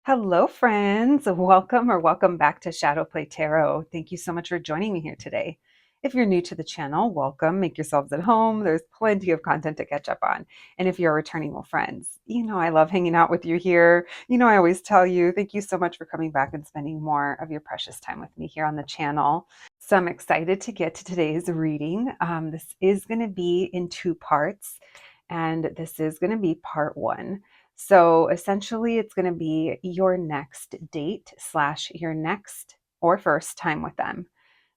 Hello, friends. Welcome back to Shadow Play Tarot. Thank you so much for joining me here today. If you're new to the channel, welcome. Make yourselves at home. There's plenty of content to catch up on. And if you're returning old friends, I love hanging out with you here. I always tell you, thank you so much for coming back and spending more of your precious time with me here on the channel. So I'm excited to get to today's reading. This is going to be in two parts, and this is going to be part one. So essentially, it's going to be your next date slash your next or first time with them.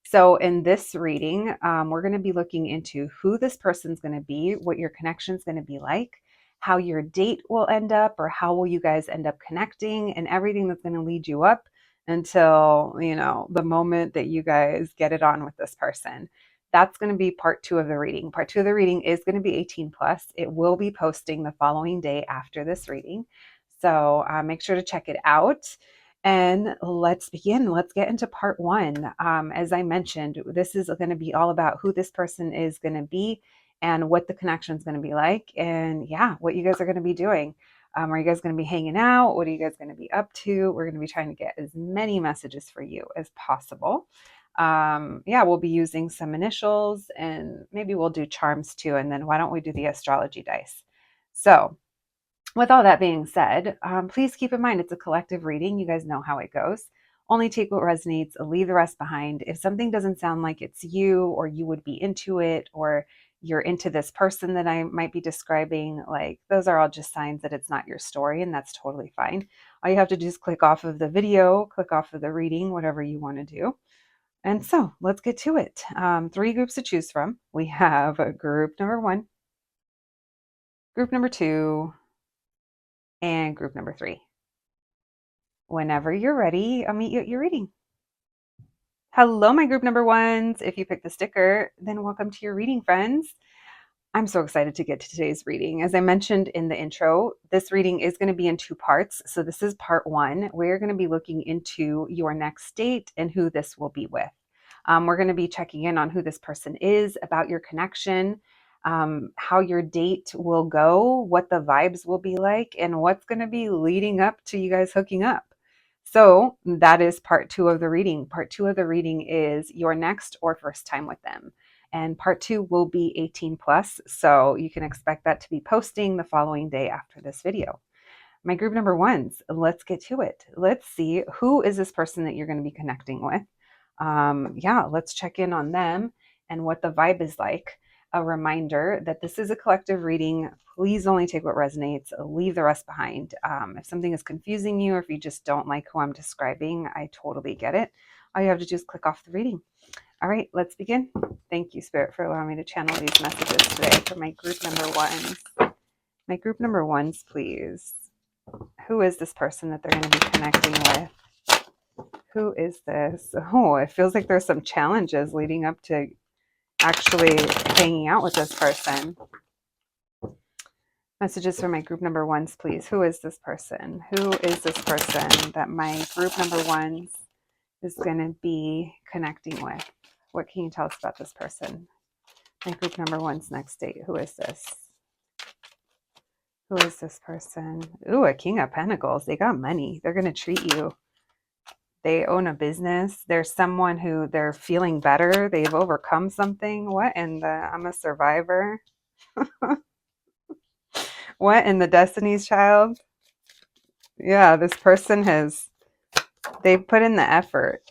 So in this reading, we're going to be looking into who this person's going to be, what your connection is going to be like, how your date will end up, or how will you guys end up connecting, and everything that's going to lead you up until, the moment that you guys get it on with this person. That's going to be part two of the reading. Part two of the reading is going to be 18 plus. It will be posting the following day after this reading. So make sure to check it out. And let's begin. Let's get into part one. As I mentioned, this is going to be all about who this person is going to be and what the connection is going to be like. And yeah, what you guys are going to be doing. Are you guys going to be hanging out? What are you guys going to be up to? We're going to be trying to get as many messages for you as possible. Yeah, we'll be using some initials and maybe we'll do charms too. And then why don't we do the astrology dice? So with all that being said, please keep in mind it's a collective reading. You guys know how it goes. Only take what resonates, leave the rest behind. If something doesn't sound like it's you, or you would be into it, or you're into this person that I might be describing, like those are all just signs that it's not your story, and that's totally fine. All you have to do is click off of the video, click off of the reading, whatever you want to do. And so let's get to it. Three groups to choose from. We have group number one, group number two, and group number three. Whenever you're ready, I'll meet you at your reading. Hello, my group number ones. If you picked the sticker, then welcome to your reading, friends. I'm so excited to get to today's reading. As I mentioned in the intro, this reading is going to be in two parts. So this is part one. We're going to be looking into your next date and who this will be with. We're going to be checking in on who this person is, about your connection, how your date will go, what the vibes will be like, and what's going to be leading up to you guys hooking up. So that is part two of the reading. Part two of the reading is your next or first time with them. And part two will be 18 plus. So you can expect that to be posting the following day after this video. My group number ones, let's get to it. Let's see, who is this person that you're going to be connecting with? Yeah, let's check in on them and what the vibe is like. A reminder that this is a collective reading. Please only take what resonates, leave the rest behind. If something is confusing you, or if you just don't like who I'm describing, I totally get it. All you have to do is click off the reading. All right, let's begin. Thank you, Spirit, for allowing me to channel these messages today for my group number ones. My group number ones, please. Who is this person that they're going to be connecting with? Who is this? Oh, it feels like there's some challenges leading up to actually hanging out with this person. Messages for my group number ones, please. Who is this person? Who is this person that my group number ones is going to be connecting with? What can you tell us about this person? My group number one's next date. Who is this? Who is this person? Ooh, a King of Pentacles. They got money. They're going to treat you. They own a business. There's someone who they're feeling better. They've overcome something. What in the, I'm a survivor. What in the Destiny's Child? Yeah, this person they've put in the effort.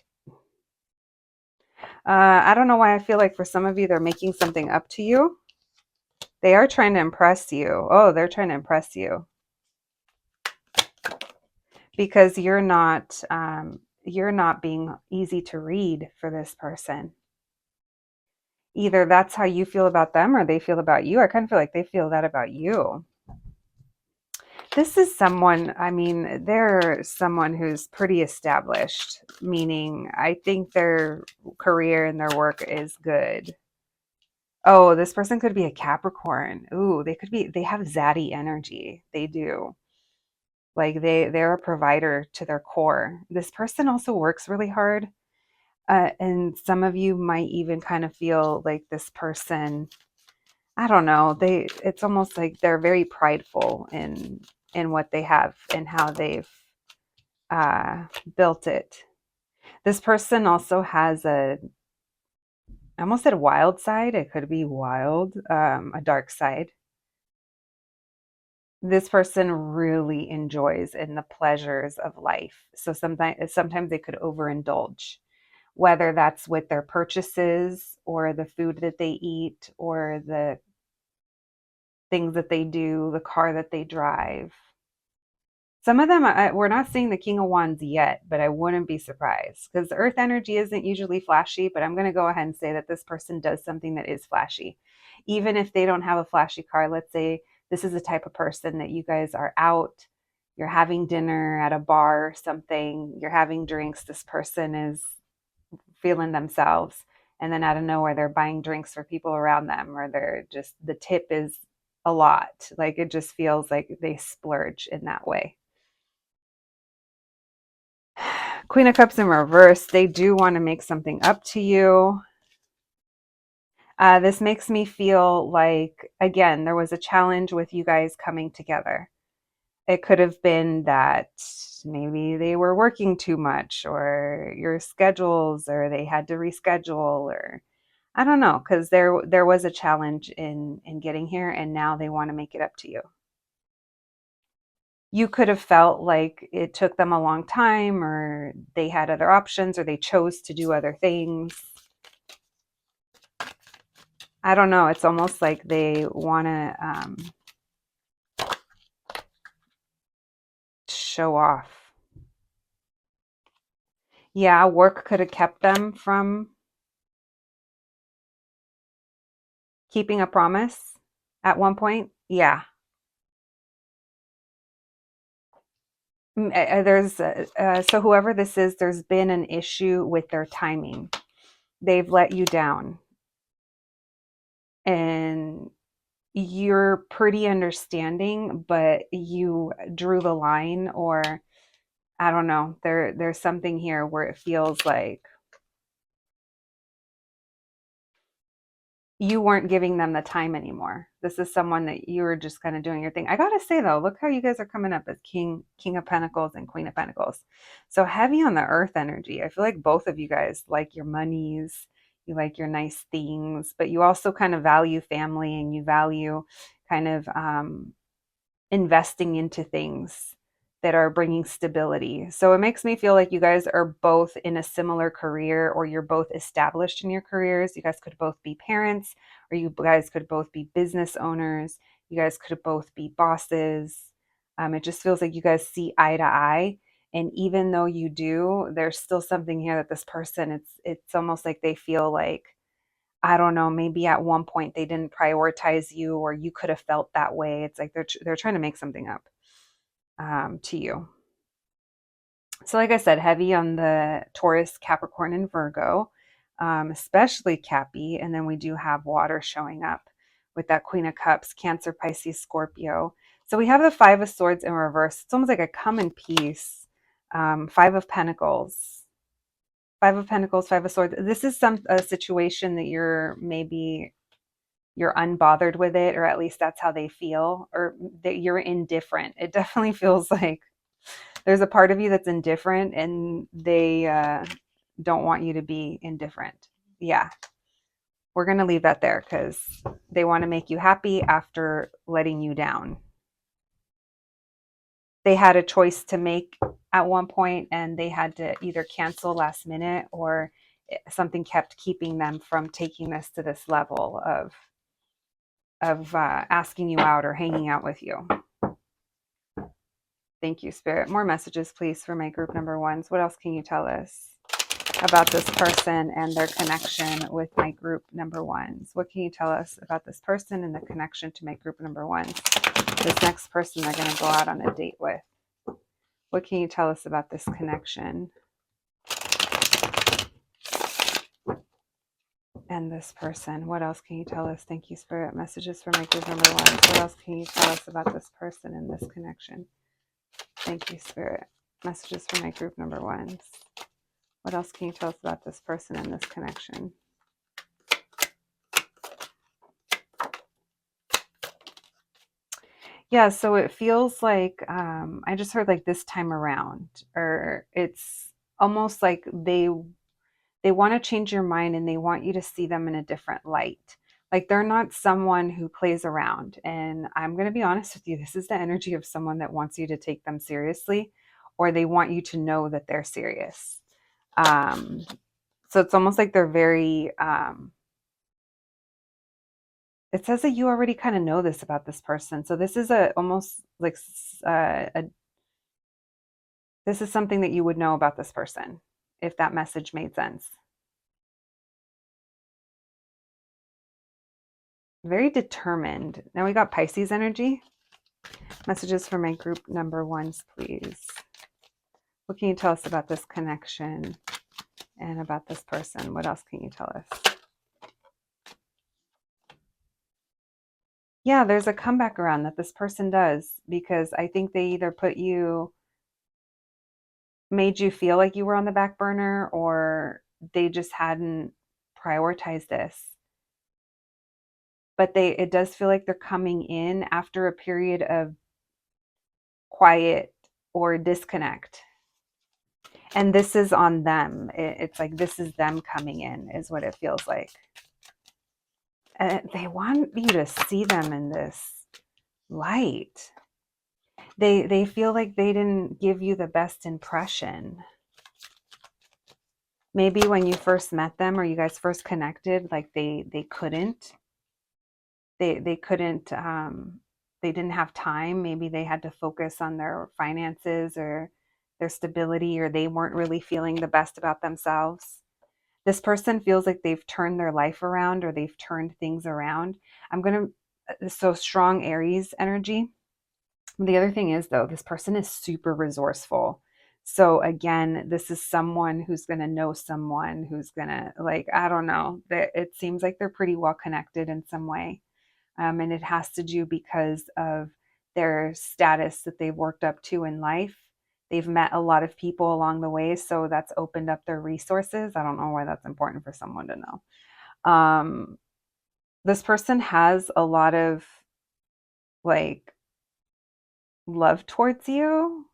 I don't know why I feel like for some of you, they're making something up to you. They are trying to impress you. Oh, they're trying to impress you. Because you're not being easy to read for this person. Either that's how you feel about them or they feel about you. I kind of feel like they feel that about you. This is someone, I mean, they're someone who's pretty established, meaning I think their career and their work is good. Oh, this person could be a Capricorn. Ooh, they have zaddy energy. They do. Like they're a provider to their core. This person also works really hard. And some of you might even kind of feel like this person, I don't know, it's almost like they're very prideful in what they have and how they've built it. This person also has I almost said wild side. It could be wild, a dark side. This person really enjoys in the pleasures of life. So sometimes they could overindulge, whether that's with their purchases or the food that they eat or the things that they do, the car that they drive. Some of them, we're not seeing the King of Wands yet, but I wouldn't be surprised because the Earth energy isn't usually flashy. But I'm going to go ahead and say that this person does something that is flashy. Even if they don't have a flashy car, let's say this is the type of person that you guys are out, you're having dinner at a bar or something, you're having drinks, this person is feeling themselves. And then out of nowhere, they're buying drinks for people around them, or they're just, the tip is a lot. Like it just feels like they splurge in that way. Queen of Cups in reverse, they do want to make something up to you. This makes me feel like, again, there was a challenge with you guys coming together. It could have been that maybe they were working too much, or your schedules, or they had to reschedule, or I don't know, because there was a challenge in getting here, and now they want to make it up to you. You could have felt like it took them a long time, or they had other options, or they chose to do other things. I don't know. It's almost like they want to show off. Yeah, work could have kept them from keeping a promise at one point. Yeah. There's so whoever this is, there's been an issue with their timing. They've let you down, and you're pretty understanding, but you drew the line, or I don't know. There's something here where it feels like you weren't giving them the time anymore. This is someone that you were just kind of doing your thing. I gotta say though, look how you guys are coming up as King of Pentacles and Queen of Pentacles. So heavy on the earth energy. I feel like both of you guys like your monies, you like your nice things, but you also kind of value family, and you value kind of investing into things that are bringing stability. So it makes me feel like you guys are both in a similar career, or you're both established in your careers. You guys could both be parents, or you guys could both be business owners. You guys could both be bosses. It just feels like you guys see eye to eye. And even though you do, there's still something here that this person, it's almost like they feel like, I don't know, maybe at one point they didn't prioritize you, or you could have felt that way. It's like they're trying to make something up to you. So, like I said, heavy on the Taurus, Capricorn, and Virgo, especially Cappy. And then we do have water showing up with that Queen of Cups, Cancer, Pisces, Scorpio. So we have the Five of Swords in reverse. It's almost like a come in peace. Five of Pentacles. Five of Pentacles, Five of Swords. This is a situation that you're unbothered with it, or at least that's how they feel, or that you're indifferent. It definitely feels like there's a part of you that's indifferent, and they don't want you to be indifferent. Yeah, we're going to leave that there because they want to make you happy after letting you down. They had a choice to make at one point, and they had to either cancel last minute, or something kept keeping them from taking this to this level of asking you out or hanging out with you. Thank you, Spirit. More messages, please, for my group number ones. What else can you tell us about this person and their connection with my group number ones? What can you tell us about this person and the connection to my group number ones? This next person they're going to go out on a date with. What can you tell us about this connection? And this person. What else can you tell us? Thank you, Spirit. Messages for my group number ones. What else can you tell us about this person and this connection? Thank you, Spirit. Messages for my group number ones. What else can you tell us about this person and this connection? Yeah, so it feels like I just heard like this time around, or it's almost like they want to change your mind and they want you to see them in a different light. Like they're not someone who plays around. And I'm going to be honest with you, this is the energy of someone that wants you to take them seriously, or they want you to know that they're serious. Um, so it's almost like they're very, it says that you already kind of know this about this person. So this is a almost like this is something that you would know about this person if that message made sense. Very determined. Now we got Pisces energy. Messages for my group number ones, please. What can you tell us about this connection and about this person? What else can you tell us? Yeah, there's a comeback around that this person does, because I think they either made you feel like you were on the back burner, or they just hadn't prioritized this. But it does feel like they're coming in after a period of quiet or disconnect. And this is on them. It's like this is them coming in, is what it feels like. And they want you to see them in this light. They feel like they didn't give you the best impression. Maybe when you first met them or you guys first connected, like they couldn't. They couldn't they didn't have time. Maybe they had to focus on their finances or their stability, or they weren't really feeling the best about themselves. This person feels like they've turned their life around, or they've turned things around. I'm going to, so strong Aries energy. The other thing is, though, this person is super resourceful. So again, this is someone who's going to know someone who's going to, like, I don't know, it seems like they're pretty well connected in some way. And it has to do because of their status that they've worked up to in life. They've met a lot of people along the way, so that's opened up their resources. I don't know why that's important for someone to know. This person has a lot of like love towards you.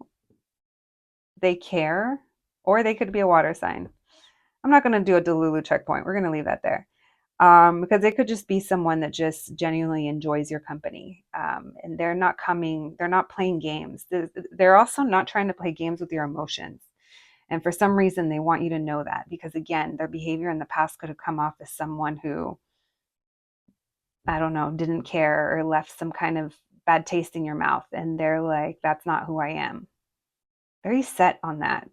They care, or they could be a water sign. I'm not going to do a Delulu checkpoint. We're going to leave that there. Because it could just be someone that just genuinely enjoys your company. And they're not playing games. They're also not trying to play games with your emotions. And for some reason, they want you to know that, because again, their behavior in the past could have come off as someone who, I don't know, didn't care or left some kind of bad taste in your mouth. And they're like, that's not who I am. Very set on that.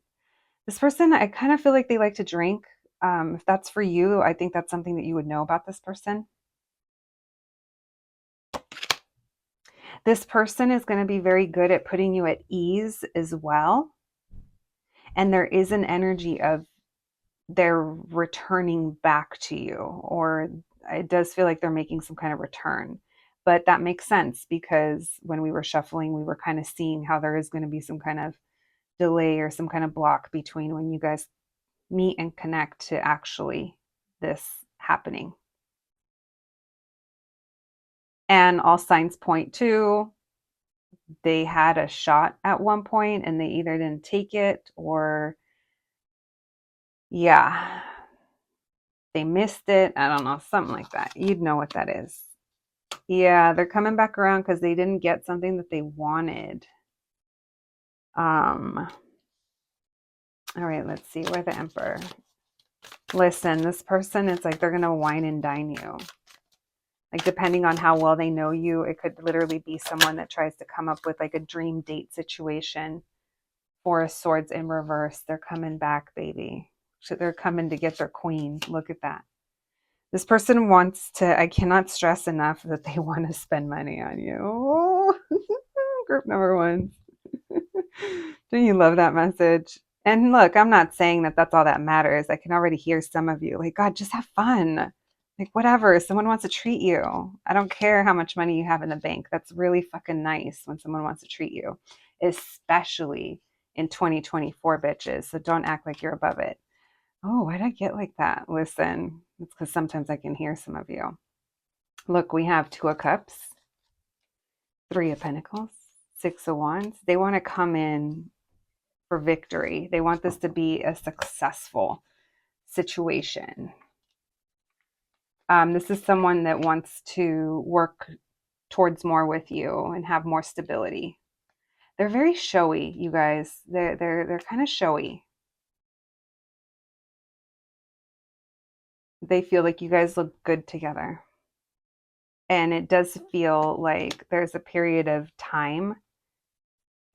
This person, I kind of feel like they like to drink. If that's for you, I think that's something that you would know about this person. This person is going to be very good at putting you at ease as well. And there is an energy of they're returning back to you, or it does feel like they're making some kind of return. But that makes sense, because when we were shuffling, we were kind of seeing how there is going to be some kind of delay or some kind of block between when you guys meet and connect to actually this happening. And all signs point to they had a shot at one point and they either didn't take it, or yeah, they missed it. I don't know, something like that. You'd know what that is. Yeah, they're coming back around because they didn't get something that they wanted. Um, all right, let's see. Where the Emperor. Listen, this person, it's like they're gonna wine and dine you. Like, depending on how well they know you, it could literally be someone that tries to come up with like a dream date situation. Four of Swords in reverse. They're coming back, baby. So they're coming to get their queen. Look at that. This person wants to, I cannot stress enough that they want to spend money on you. Oh, group number one. Don't you love that message? And look, I'm not saying that that's all that matters. I can already hear some of you like, God, just have fun. Like, whatever. Someone wants to treat you. I don't care how much money you have in the bank. That's really fucking nice when someone wants to treat you, especially in 2024, bitches. So don't act like you're above it. Oh, why did I get like that? Listen, it's because sometimes I can hear some of you. Look, we have Two of Cups. Three of Pentacles, Six of Wands. They want to come in for victory. They want this to be a successful situation. This is someone that wants to work towards more with you and have more stability. They're very showy, you guys. They're kind of showy. They feel like you guys look good together. And it does feel like there's a period of time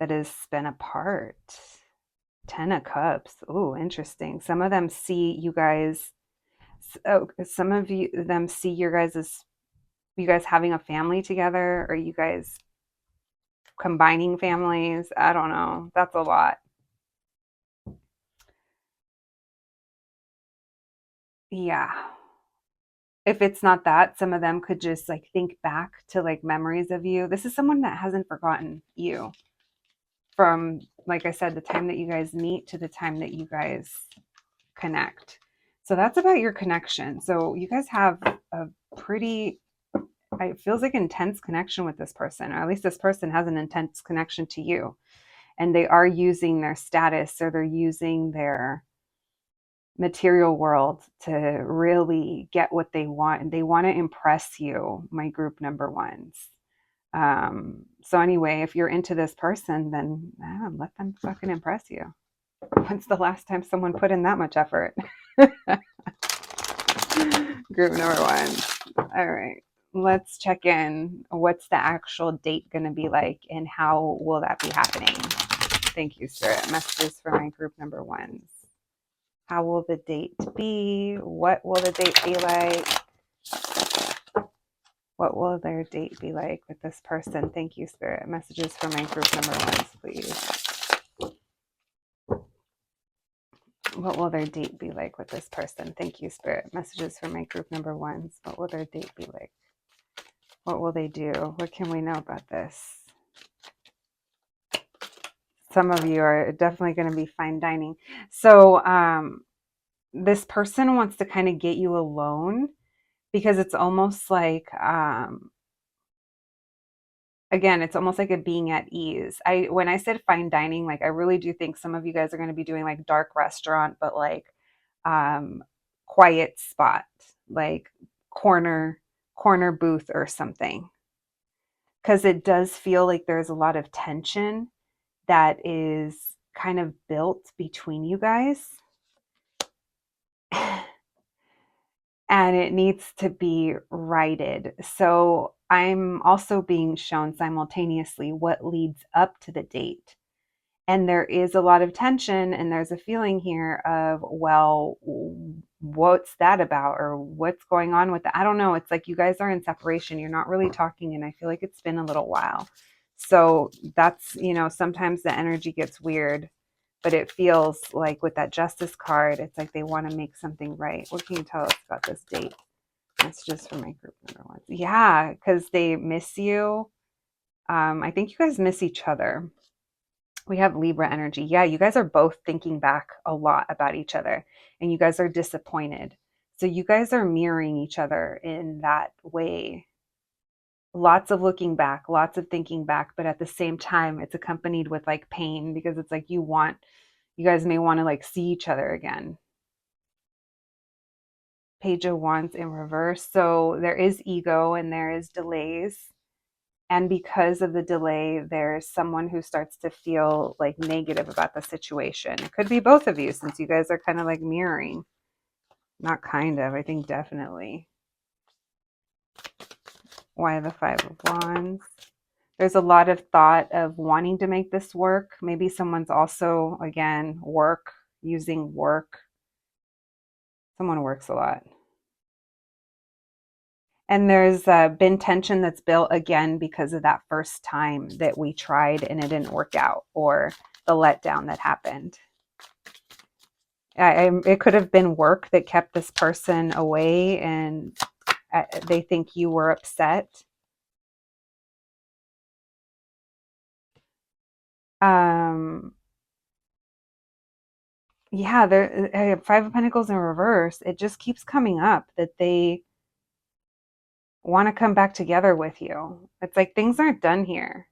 that is spent apart. Ten of Cups. Ooh, interesting. Some of them see you guys. Oh, some of you them see you guys as you guys having a family together, or you guys combining families. I don't know. That's a lot. Yeah. If it's not that, some of them could just like think back to like memories of you. This is someone that hasn't forgotten you from, like I said, the time that you guys meet to the time that you guys connect. So that's about your connection. So you guys have a pretty, it feels like intense connection with this person, or at least this person has an intense connection to you. And they are using their status, or they're using their material world to really get what they want. And they want to impress you, my group number ones. So anyway, if you're into this person, then let them fucking impress you. When's the last time someone put in that much effort? Group number one. All right. Let's check in. What's the actual date going to be like, and how will that be happening? Thank you, Spirit. Messages for my group number ones. How will the date be? What will the date be like? What will their date be like with this person? Thank you, Spirit. Messages for my group number ones, please. What will their date be like with this person? Thank you, Spirit. Messages for my group number ones. What will their date be like? What will they do? What can we know about this? Some of you are definitely going to be fine dining. So this person wants to kind of get you alone, because it's almost like, again, it's almost like a being at ease. When I said fine dining, like I really do think some of you guys are going to be doing like dark restaurant, but like quiet spot, like corner booth or something. Because it does feel like there's a lot of tension that is kind of built between you guys. And it needs to be righted. So I'm also being shown simultaneously what leads up to the date. And there is a lot of tension, and there's a feeling here of, well, what's that about, or what's going on with that? I don't know. It's like you guys are in separation. You're not really talking, and I feel like it's been a little while. So that's, sometimes the energy gets weird, but it feels like with that Justice card, it's like they want to make something right. What can you tell us about this date? Messages for my group number one. Yeah, because they miss you. I think you guys miss each other. We have Libra energy. Yeah, you guys are both thinking back a lot about each other, and you guys are disappointed. So you guys are mirroring each other in that way. Lots of looking back, lots of thinking back, but at the same time, it's accompanied with like pain, because it's like you guys may want to like see each other again. Page of Wands in reverse. So there is ego and there is delays. And because of the delay, there's someone who starts to feel like negative about the situation. It could be both of you, since you guys are kind of like mirroring. Not kind of, I think definitely. Why the Five of Wands? There's a lot of thought of wanting to make this work. Maybe someone's also, again, using work. Someone works a lot. And there's been tension that's built again because of that first time that we tried and it didn't work out, or the letdown that happened. It could have been work that kept this person away, and they think you were upset. Yeah, Five of Pentacles in reverse. It just keeps coming up that they want to come back together with you. It's like things aren't done here.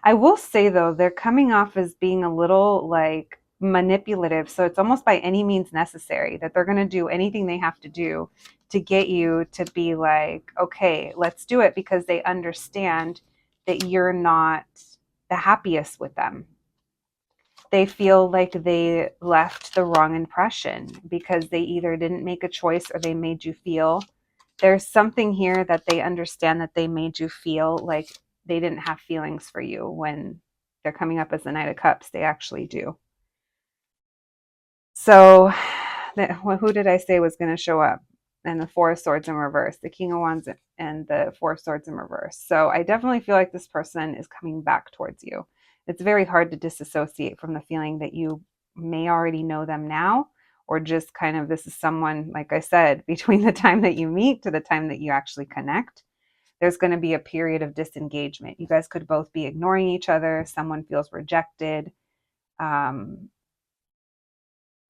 I will say though, they're coming off as being a little like manipulative. So it's almost by any means necessary that they're going to do anything they have to do to get you to be like, okay, let's do it, because they understand that you're not the happiest with them. They feel like they left the wrong impression because they either didn't make a choice or they made you feel. There's something here that they understand that they made you feel like they didn't have feelings for you when they're coming up as the Knight of Cups. They actually do. So, who did I say was going to show up? And the Four of Swords in reverse, the King of Wands and the Four of Swords in reverse. So I definitely feel like this person is coming back towards you. It's very hard to disassociate from the feeling that you may already know them now, or just kind of this is someone, like I said, between the time that you meet to the time that you actually connect, there's going to be a period of disengagement. You guys could both be ignoring each other. Someone feels rejected. Um,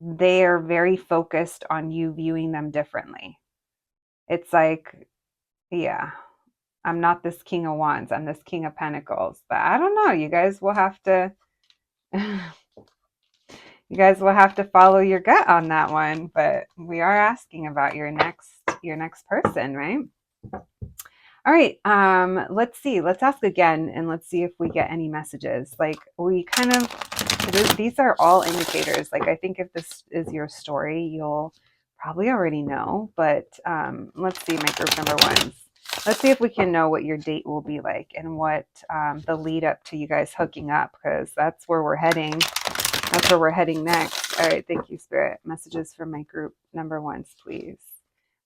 they are very focused on you viewing them differently. It's like, yeah, I'm not this King of Wands, I'm this King of Pentacles. But I don't know. You guys will have to you guys will have to follow your gut on that one. But we are asking about your next person, right? All right, let's see. Let's ask again and let's see if we get any messages. Like we kind of, these are all indicators. Like I think if this is your story, you'll probably already know. But let's see, my group number ones. Let's see if we can know what your date will be like and what the lead up to you guys hooking up, because that's where we're heading. That's where we're heading next. All right, thank you, Spirit. Messages for my group number ones, please.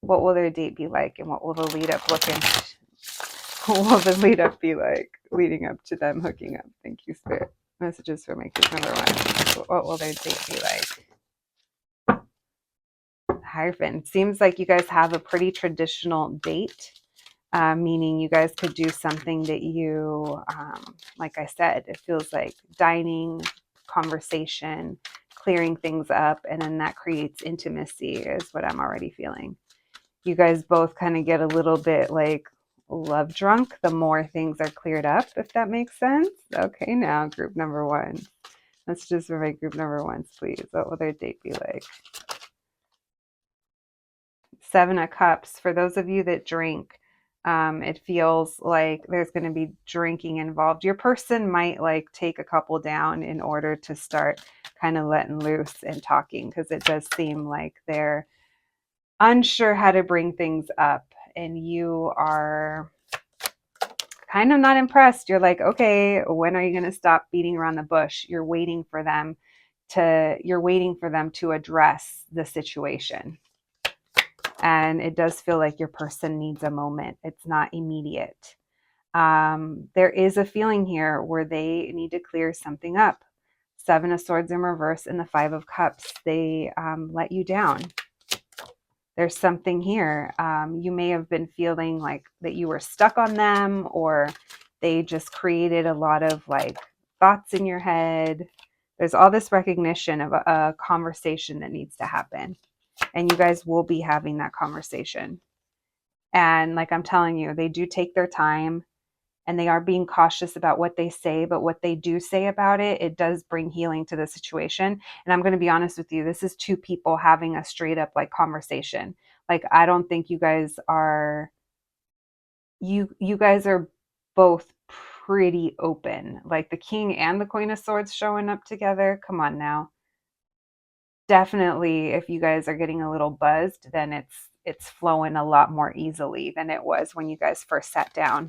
What will their date be like, and what will the lead up look in? What will the lead up be like leading up to them hooking up? Thank you, Spirit. Messages for my group number one. What will their date be like? Hierophant. Seems like you guys have a pretty traditional date, meaning you guys could do something that you, like I said, it feels like dining, conversation, clearing things up, and then that creates intimacy is what I'm already feeling. You guys both kind of get a little bit like love drunk the more things are cleared up, if that makes sense. Okay, now group number one. Let's just for my group number ones, please. What will their date be like? Seven of Cups. For those of you that drink, it feels like there's going to be drinking involved. Your person might like take a couple down in order to start kind of letting loose and talking, because it does seem like they're unsure how to bring things up, and you are kind of not impressed. You're like, okay, when are you going to stop beating around the bush? You're waiting for them to address the situation. And it does feel like your person needs a moment. It's not immediate. There is a feeling here where they need to clear something up. Seven of Swords in reverse and the Five of Cups. They let you down. There's something here. You may have been feeling like that you were stuck on them, or they just created a lot of like thoughts in your head. There's all this recognition of a conversation that needs to happen, and you guys will be having that conversation. And like I'm telling you, they do take their time, and they are being cautious about what they say, but what they do say about it, it does bring healing to the situation. And I'm going to be honest with you, this is two people having a straight up like conversation. Like I don't think you guys are both pretty open. Like the King and the Queen of Swords showing up together. Come on now. Definitely if you guys are getting a little buzzed, then it's flowing a lot more easily than it was when you guys first sat down.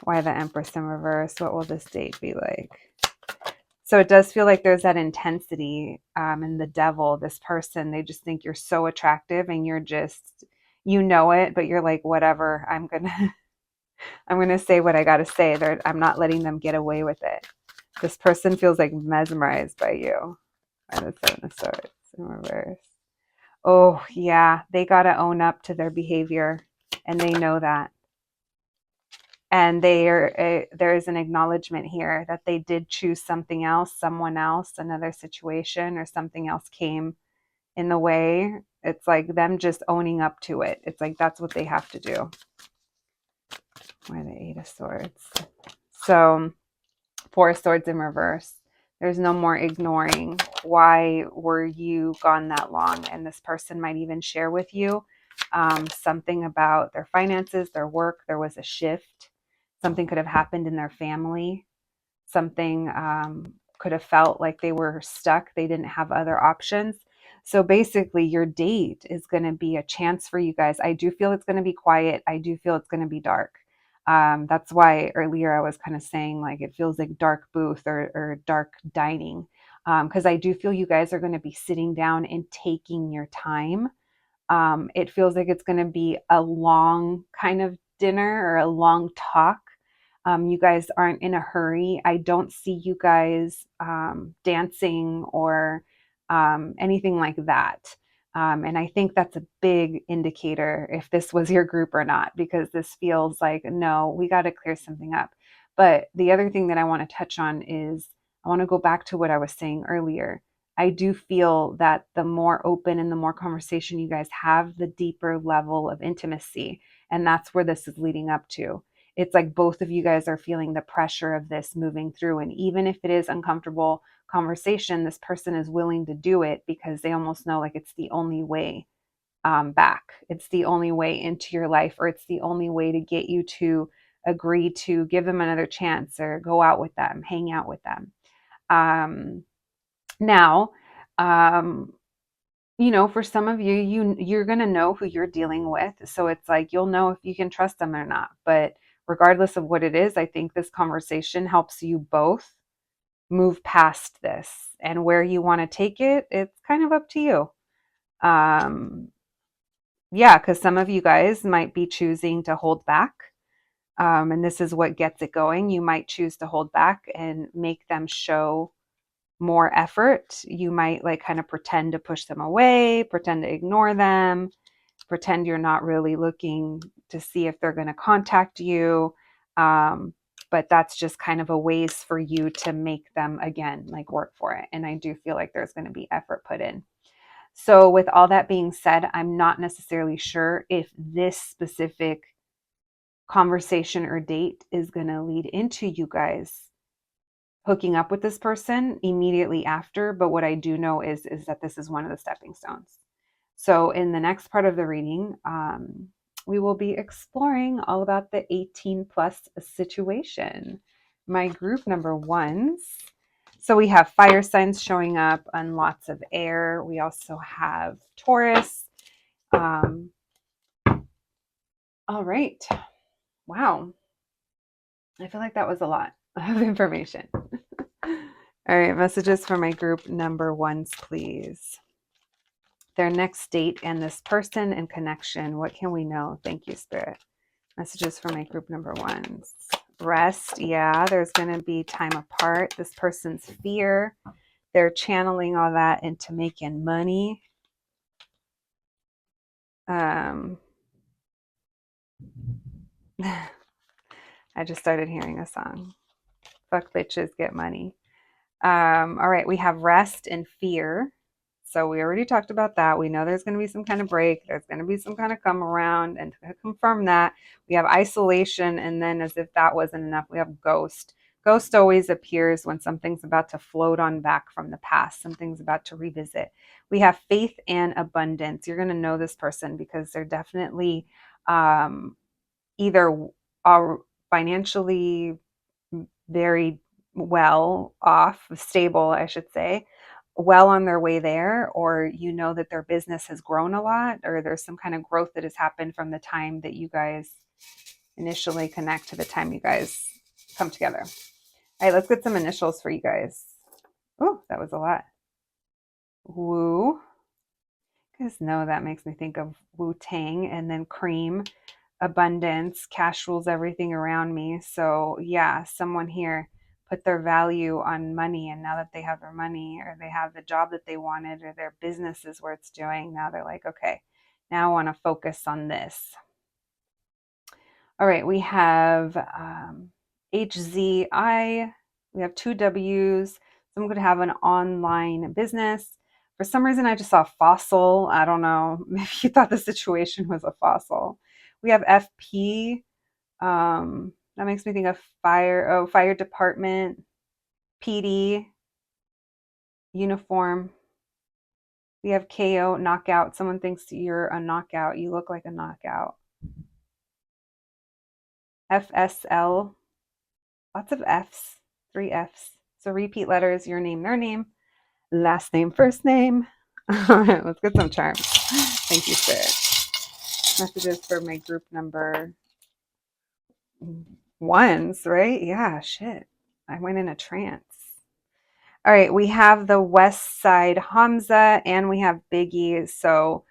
Why the Empress in reverse? What will this date be like? So it does feel like there's that intensity in the Devil, this person. They just think you're so attractive, and you're just, you know it, but you're like, whatever, I'm gonna say what I gotta say. I'm not letting them get away with it. This person feels like mesmerized by you. By the Seven of Swords in reverse. Oh yeah, they gotta own up to their behavior, and they know that. And there is an acknowledgement here that they did choose something else, someone else, another situation, or something else came in the way. It's like them just owning up to it. It's like that's what they have to do. Why the Eight of Swords? So Four of Swords in reverse. There's no more ignoring. Why were you gone that long? And this person might even share with you something about their finances, their work. There was a shift. Something could have happened in their family. Something could have felt like they were stuck. They didn't have other options. So basically, your date is going to be a chance for you guys. I do feel it's going to be quiet. I do feel it's going to be dark. That's why earlier I was kind of saying like it feels like dark booth or dark dining. Because I do feel you guys are going to be sitting down and taking your time. It feels like it's going to be a long kind of dinner or a long talk. You guys aren't in a hurry. I don't see you guys dancing or anything like that. And I think that's a big indicator if this was your group or not, because this feels like, no, we got to clear something up. But the other thing that I want to touch on is I want to go back to what I was saying earlier. I do feel that the more open and the more conversation you guys have, the deeper level of intimacy. And that's where this is leading up to. It's like both of you guys are feeling the pressure of this moving through. And even if it is uncomfortable conversation, this person is willing to do it because they almost know like it's the only way back. It's the only way into your life, or it's the only way to get you to agree to give them another chance or go out with them, hang out with them. Now, for some of you're going to know who you're dealing with. So it's like, you'll know if you can trust them or not. But regardless of what it is, I think this conversation helps you both move past this, and where you want to take it, it's kind of up to you. Yeah, because some of you guys might be choosing to hold back. And this is what gets it going. You might choose to hold back and make them show more effort. You might like kind of pretend to push them away, pretend to ignore them, pretend you're not really looking to see if they're going to contact you. But that's just kind of a ways for you to make them again like work for it. And I do feel like there's going to be effort put in. So with all that being said, I'm not necessarily sure if this specific conversation or date is going to lead into you guys hooking up with this person immediately after. But what I do know is that this is one of the stepping stones. So in the next part of the reading, we will be exploring all about the 18 plus situation. My group number ones. So we have fire signs showing up and lots of air. We also have Taurus. All right. Wow. I feel like that was a lot of information. All right. Messages for my group number ones, please. Their next date and this person and connection. What can we know? Thank you, Spirit. Messages for my group number ones. Rest. Yeah, there's going to be time apart. This person's fear. They're channeling all that into making money. I just started hearing a song. Fuck bitches, get money. All right, we have rest and fear. So we already talked about that. We know there's going to be some kind of break. There's going to be some kind of come around. And to confirm that, we have isolation. And then as if that wasn't enough, we have ghost. Ghost always appears when something's about to float on back from the past. Something's about to revisit. We have faith and abundance. You're going to know this person because they're definitely either are financially very well off, stable, I should say, well on their way there, or you know that their business has grown a lot, or there's some kind of growth that has happened from the time that you guys initially connect to the time you guys come together. All right, let's get some initials for you guys. Oh, that was a lot. Woo. You guys know that makes me think of Wu-Tang, and then cream, abundance, cash rules everything around me. So yeah, someone here put their value on money, and now that they have their money, or they have the job that they wanted, or their business is where it's doing, now they're like, okay, now I want to focus on this. All right, we have HZI. We have two W's. Someone could have an online business. For some reason, I just saw fossil. I don't know. Maybe you thought the situation was a fossil. We have FP. That makes me think of fire. Oh, fire department. PD. Uniform. We have KO, knockout. Someone thinks you're a knockout. You look like a knockout. FSL. Lots of Fs. 3 Fs. So repeat letters, your name, their name, last name, first name. All right, let's get some charms. Thank you, Spirit. Messages for my group number ones, right? Yeah, shit. I went in a trance. All right, we have the West Side Hamza and we have Biggie. So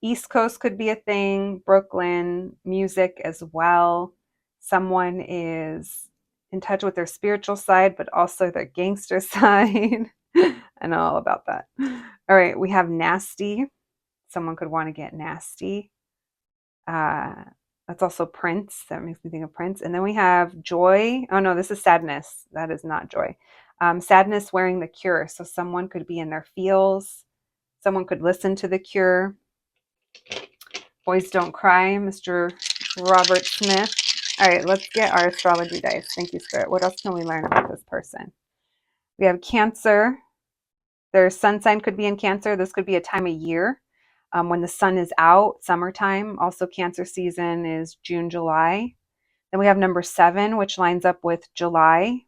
East Coast could be a thing, Brooklyn, music as well. Someone is in touch with their spiritual side, but also their gangster side. I know all about that. All right, we have nasty. Someone could want to get nasty. That's also Prince. That makes me think of Prince. And then we have joy. Oh no, this is sadness. That is not joy. Sadness wearing the cure. So someone could be in their feels. Someone could listen to the cure. Boys Don't Cry, Mr. Robert Smith. All right, let's get our astrology dice. Thank you, Spirit. What else can we learn about this person? We have Cancer. Their sun sign could be in Cancer. This could be a time of year when the sun is out, summertime. Also, Cancer season is June, July. Then we have number 7, which lines up with July.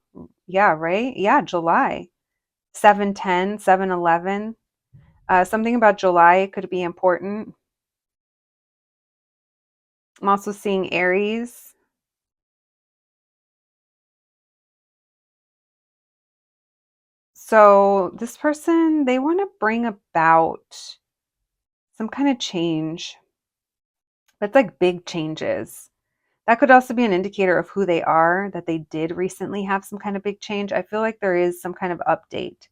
Yeah, right? Yeah, July. 7/10, 7/11. Something about July could be important. I'm also seeing Aries. So this person, they want to bring about some kind of change. That's like big changes. That could also be an indicator of who they are, that they did recently have some kind of big change. I feel like there is some kind of update.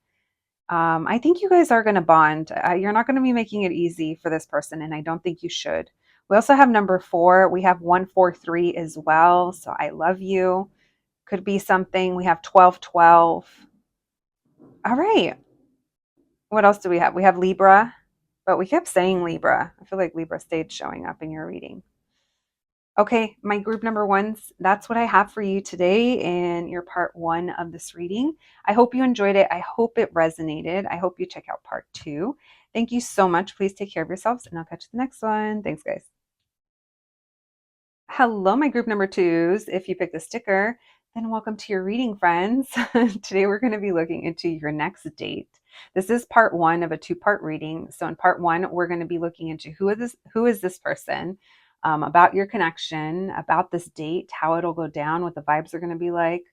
I think you guys are going to bond. You're not going to be making it easy for this person, and I don't think you should. We also have number 4. We have 143 as well. So I love you. Could be something. We have 1212. All right. What else do we have? We have Libra, but we kept saying Libra. I feel like Libra stayed showing up in your reading. Okay, my group number ones, that's what I have for you today in your part 1 of this reading. I hope you enjoyed it. I hope it resonated. I hope you check out part 2. Thank you so much. Please take care of yourselves, and I'll catch you the next one. Thanks, guys. Hello, my group number 2s. If you picked a sticker, then welcome to your reading, friends. Today we're going to be looking into your next date. This is part 1 of a 2-part reading. So in part 1, we're going to be looking into who is this person, about your connection, about this date, how it'll go down, what the vibes are going to be like.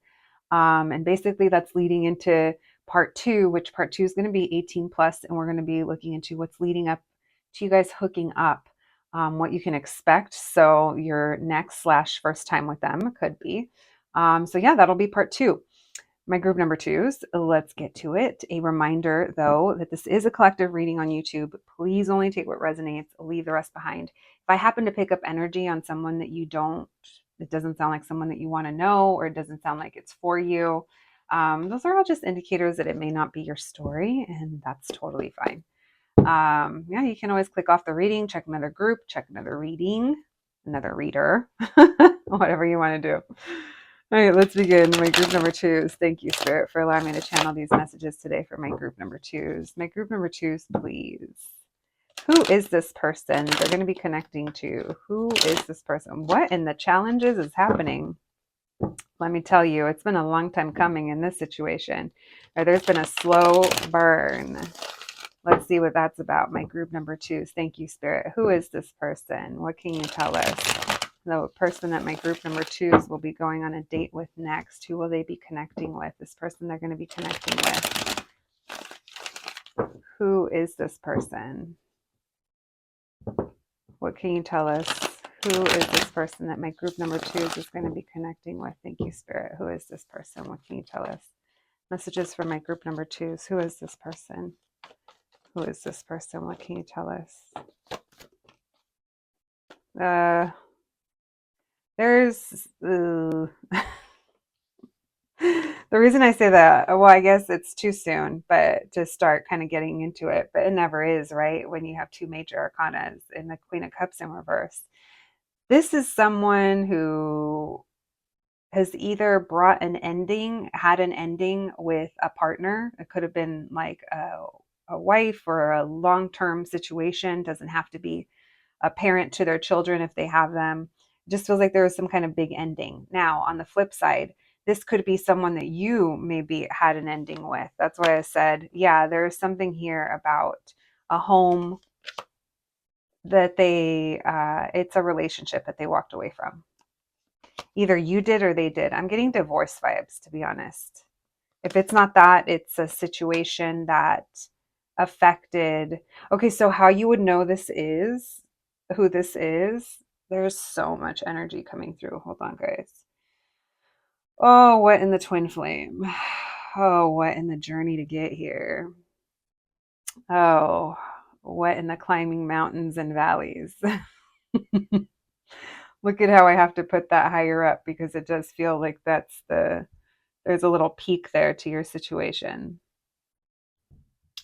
And basically that's leading into part 2, which part 2 is going to be 18 plus, and we're going to be looking into what's leading up to you guys hooking up, what you can expect. So your next / first time with them could be. So yeah, that'll be part 2. My group number 2s, let's get to it. A reminder, though, that this is a collective reading on YouTube. Please only take what resonates, leave the rest behind. If I happen to pick up energy on someone that it doesn't sound like someone that you want to know, or it doesn't sound like it's for you, those are all just indicators that it may not be your story, and that's totally fine. Yeah, you can always click off the reading, check another group, check another reading, another reader, whatever you want to do. All right, let's begin. My group number 2s. Thank you, Spirit, for allowing me to channel these messages today for my group number 2s. My group number 2s, please. Who is this person they're going to be connecting to? Who is this person? What in the challenges is happening? Let me tell you, it's been a long time coming in this situation. Or there's been a slow burn. Let's see what that's about. My group number 2s. Thank you, Spirit. Who is this person? What can you tell us? The person that my group number 2s will be going on a date with next. Who will they be connecting with? This person they're going to be connecting with. Who is this person? What can you tell us? Who is this person that my group number 2s is going to be connecting with? Thank you, Spirit. Who is this person? What can you tell us? Messages for my group number 2s. Who is this person? Who is this person? What can you tell us? There's the The reason I say that, well, I guess it's too soon, but to start kind of getting into it, but it never is, right? When you have two major arcanas in the Queen of Cups in reverse. This is someone who has either brought an ending, had an ending with a partner. It could have been like a wife or a long-term situation. Doesn't have to be a parent to their children if they have them. It just feels like there was some kind of big ending. Now, on the flip side, this could be someone that you maybe had an ending with. That's why I said, yeah, there's something here about a home that it's a relationship that they walked away from. Either you did or they did. I'm getting divorce vibes, to be honest. If it's not that, it's a situation that affected. Okay, so how you would know who this is, there's so much energy coming through. Hold on, guys. Oh, what in the twin flame? Oh, what in the journey to get here? Oh, what in the climbing mountains and valleys? Look at how I have to put that higher up because it does feel like there's a little peak there to your situation.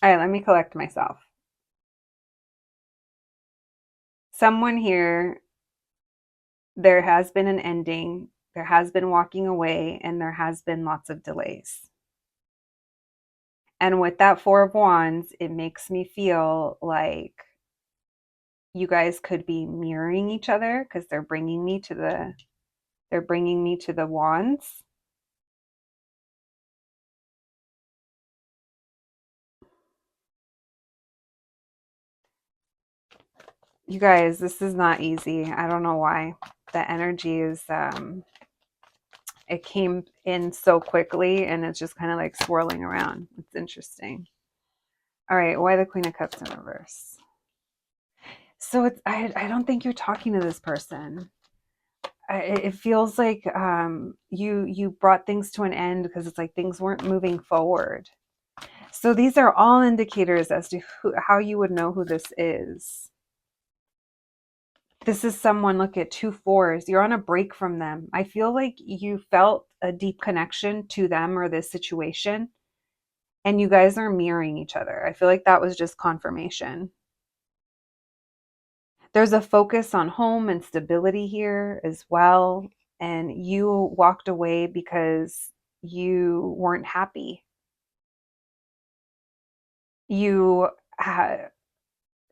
All right, let me collect myself. Someone here, there has been an ending, there has been walking away, and there has been lots of delays. And with that Four of Wands, it makes me feel like you guys could be mirroring each other because they're bringing me to the wands. You guys, this is not easy. I don't know why. The energy is it came in so quickly and it's just kind of like swirling around. It's interesting. All right, why the Queen of Cups in reverse? So I don't think you're talking to this person. It feels like you brought things to an end because it's like things weren't moving forward. So these are all indicators as to how you would know who this is. This is someone, look at 2 4s. You're on a break from them. I feel like you felt a deep connection to them or this situation, and you guys are mirroring each other. I feel like that was just confirmation. There's a focus on home and stability here as well. And you walked away because you weren't happy. You had,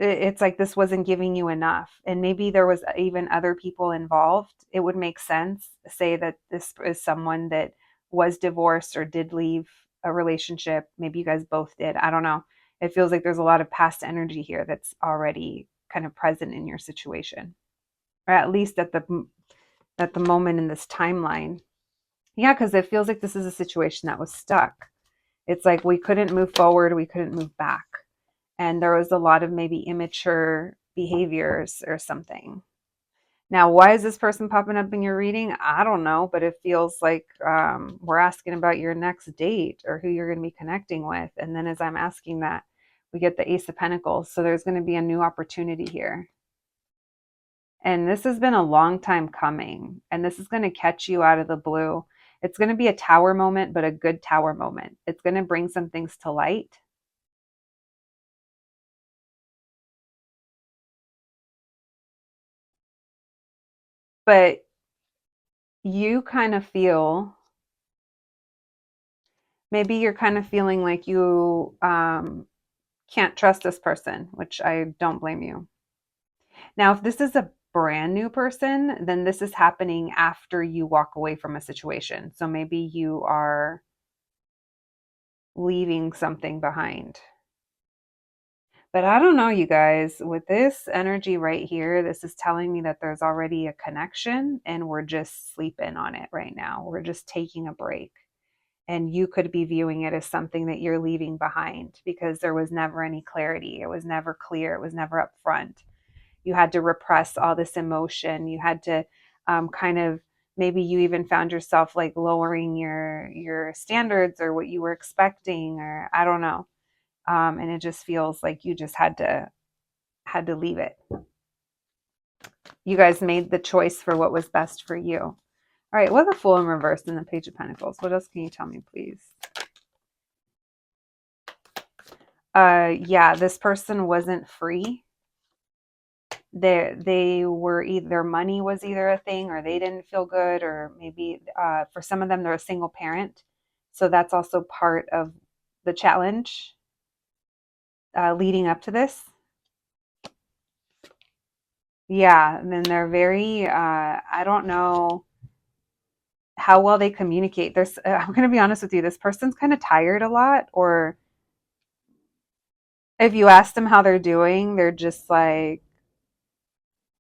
it's like this wasn't giving you enough. And maybe there was even other people involved. It would make sense, say that this is someone that was divorced or did leave a relationship. Maybe you guys both did. I don't know. It feels like there's a lot of past energy here that's already kind of present in your situation, or at least at the moment in this timeline. Yeah, because it feels like this is a situation that was stuck. It's like we couldn't move forward, we couldn't move back. And there was a lot of maybe immature behaviors or something. Now, why is this person popping up in your reading? I don't know, but it feels like we're asking about your next date or who you're going to be connecting with. And then as I'm asking that, we get the Ace of Pentacles. So there's going to be a new opportunity here. And this has been a long time coming. And this is going to catch you out of the blue. It's going to be a tower moment, but a good tower moment. It's going to bring some things to light. But you kind of feel, maybe you're kind of feeling like you can't trust this person, which I don't blame you. Now, if this is a brand new person, then this is happening after you walk away from a situation. So maybe you are leaving something behind. But I don't know, you guys, with this energy right here, this is telling me that there's already a connection and we're just sleeping on it right now. We're just taking a break. And you could be viewing it as something that you're leaving behind because there was never any clarity. It was never clear. It was never upfront. You had to repress all this emotion. You had to kind of, maybe you even found yourself like lowering your standards or what you were expecting, or I don't know. And it just feels like you just had to leave it. You guys made the choice for what was best for you. All right, what the Fool in reverse in the Page of Pentacles? What else can you tell me, please? Yeah, this person wasn't free. They were either money was either a thing, or they didn't feel good, or maybe for some of them they're a single parent, so that's also part of the challenge leading up to this. Yeah, and then they're very I don't know how well they communicate. There's I'm going to be honest with you, this person's kind of tired a lot, or if you ask them how they're doing, they're just like,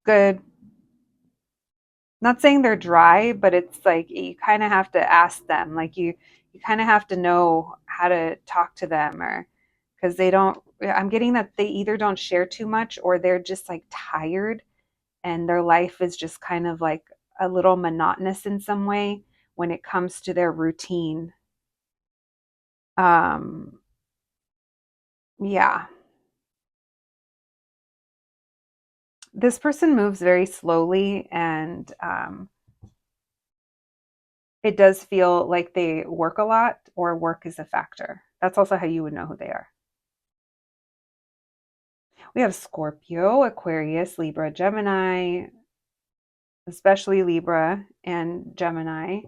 good. Not saying they're dry, but it's like you kind of have to ask them. Like you kind of have to know how to talk to them, or because they don't. I'm getting that they either don't share too much, or they're just like tired, and their life is just kind of like a little monotonous in some way when it comes to their routine. Um, yeah. This person moves very slowly, and it does feel like they work a lot, or work is a factor. That's also how you would know who they are. We have Scorpio, Aquarius, Libra, Gemini, especially Libra and Gemini.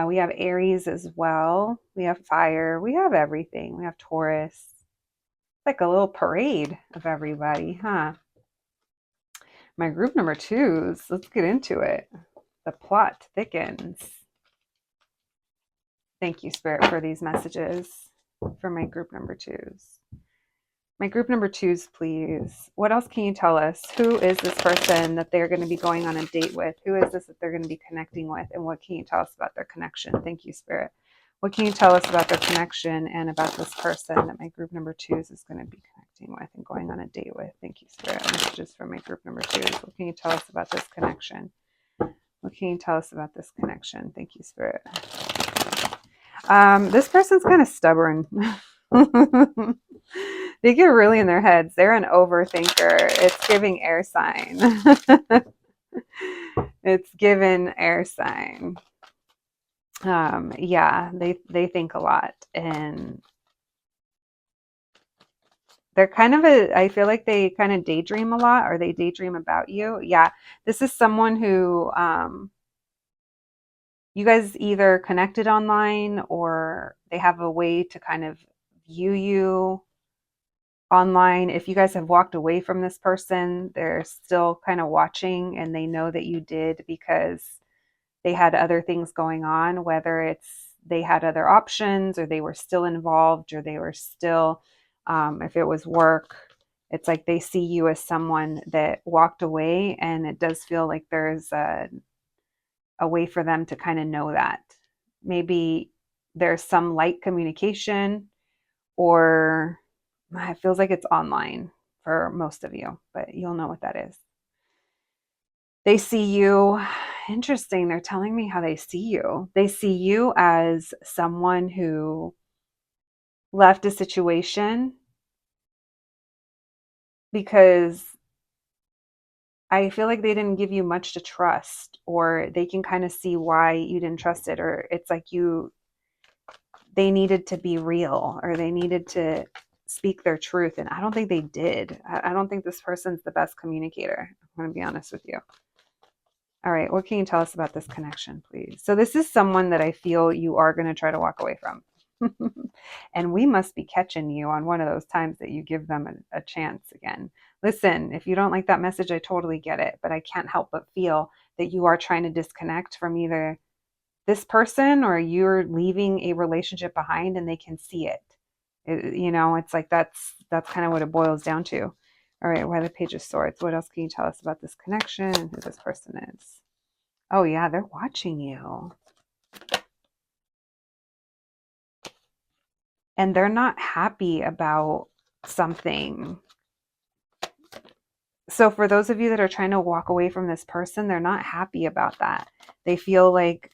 We have Aries as well. We have fire. We have everything. We have Taurus. It's like a little parade of everybody, huh? My group number twos. Let's get into it. The plot thickens. Thank you, Spirit, for these messages for my group number twos. My group number twos, please. What else can you tell us? Who is this person that they're going to be going on a date with? Who is this that they're going to be connecting with? And what can you tell us about their connection? Thank you, Spirit. What can you tell us about their connection and about this person that my group number twos is going to be connecting with and going on a date with? Thank you, Spirit. Messages for my group number twos. What can you tell us about this connection? What can you tell us about this connection? Thank you, Spirit. This person's kind of stubborn. They get really in their heads. They're an overthinker. It's giving air sign. It's given air sign. Yeah, they think a lot, and they're kind of I feel like they kind of daydream a lot, or they daydream about you. Yeah, this is someone who you guys either connected online, or they have a way to kind of view you online. If you guys have walked away from this person, they're still kind of watching, and they know that you did because they had other things going on, whether it's they had other options, or they were still involved, or they were still, if it was work, it's like they see you as someone that walked away, and it does feel like there's a way for them to kind of know that. Maybe there's some light communication, or it feels like it's online for most of you, but you'll know what that is. They see you. Interesting. They're telling me how they see you. They see you as someone who left a situation because I feel like they didn't give you much to trust, or they can kind of see why you didn't trust it, or it's like they needed to be real, or they needed to speak their truth. And I don't think they did. I don't think this person's the best communicator. I'm going to be honest with you. All right, what can you tell us about this connection, please? So this is someone that I feel you are going to try to walk away from. And we must be catching you on one of those times that you give them a chance again. Listen, if you don't like that message, I totally get it, but I can't help but feel that you are trying to disconnect from either this person, or you're leaving a relationship behind, and they can see it. It's like that's kind of what it boils down to. All right, why the Page of Swords? What else can you tell us about this connection and who this person is? Oh yeah, they're watching you. And they're not happy about something. So for those of you that are trying to walk away from this person, they're not happy about that. They feel like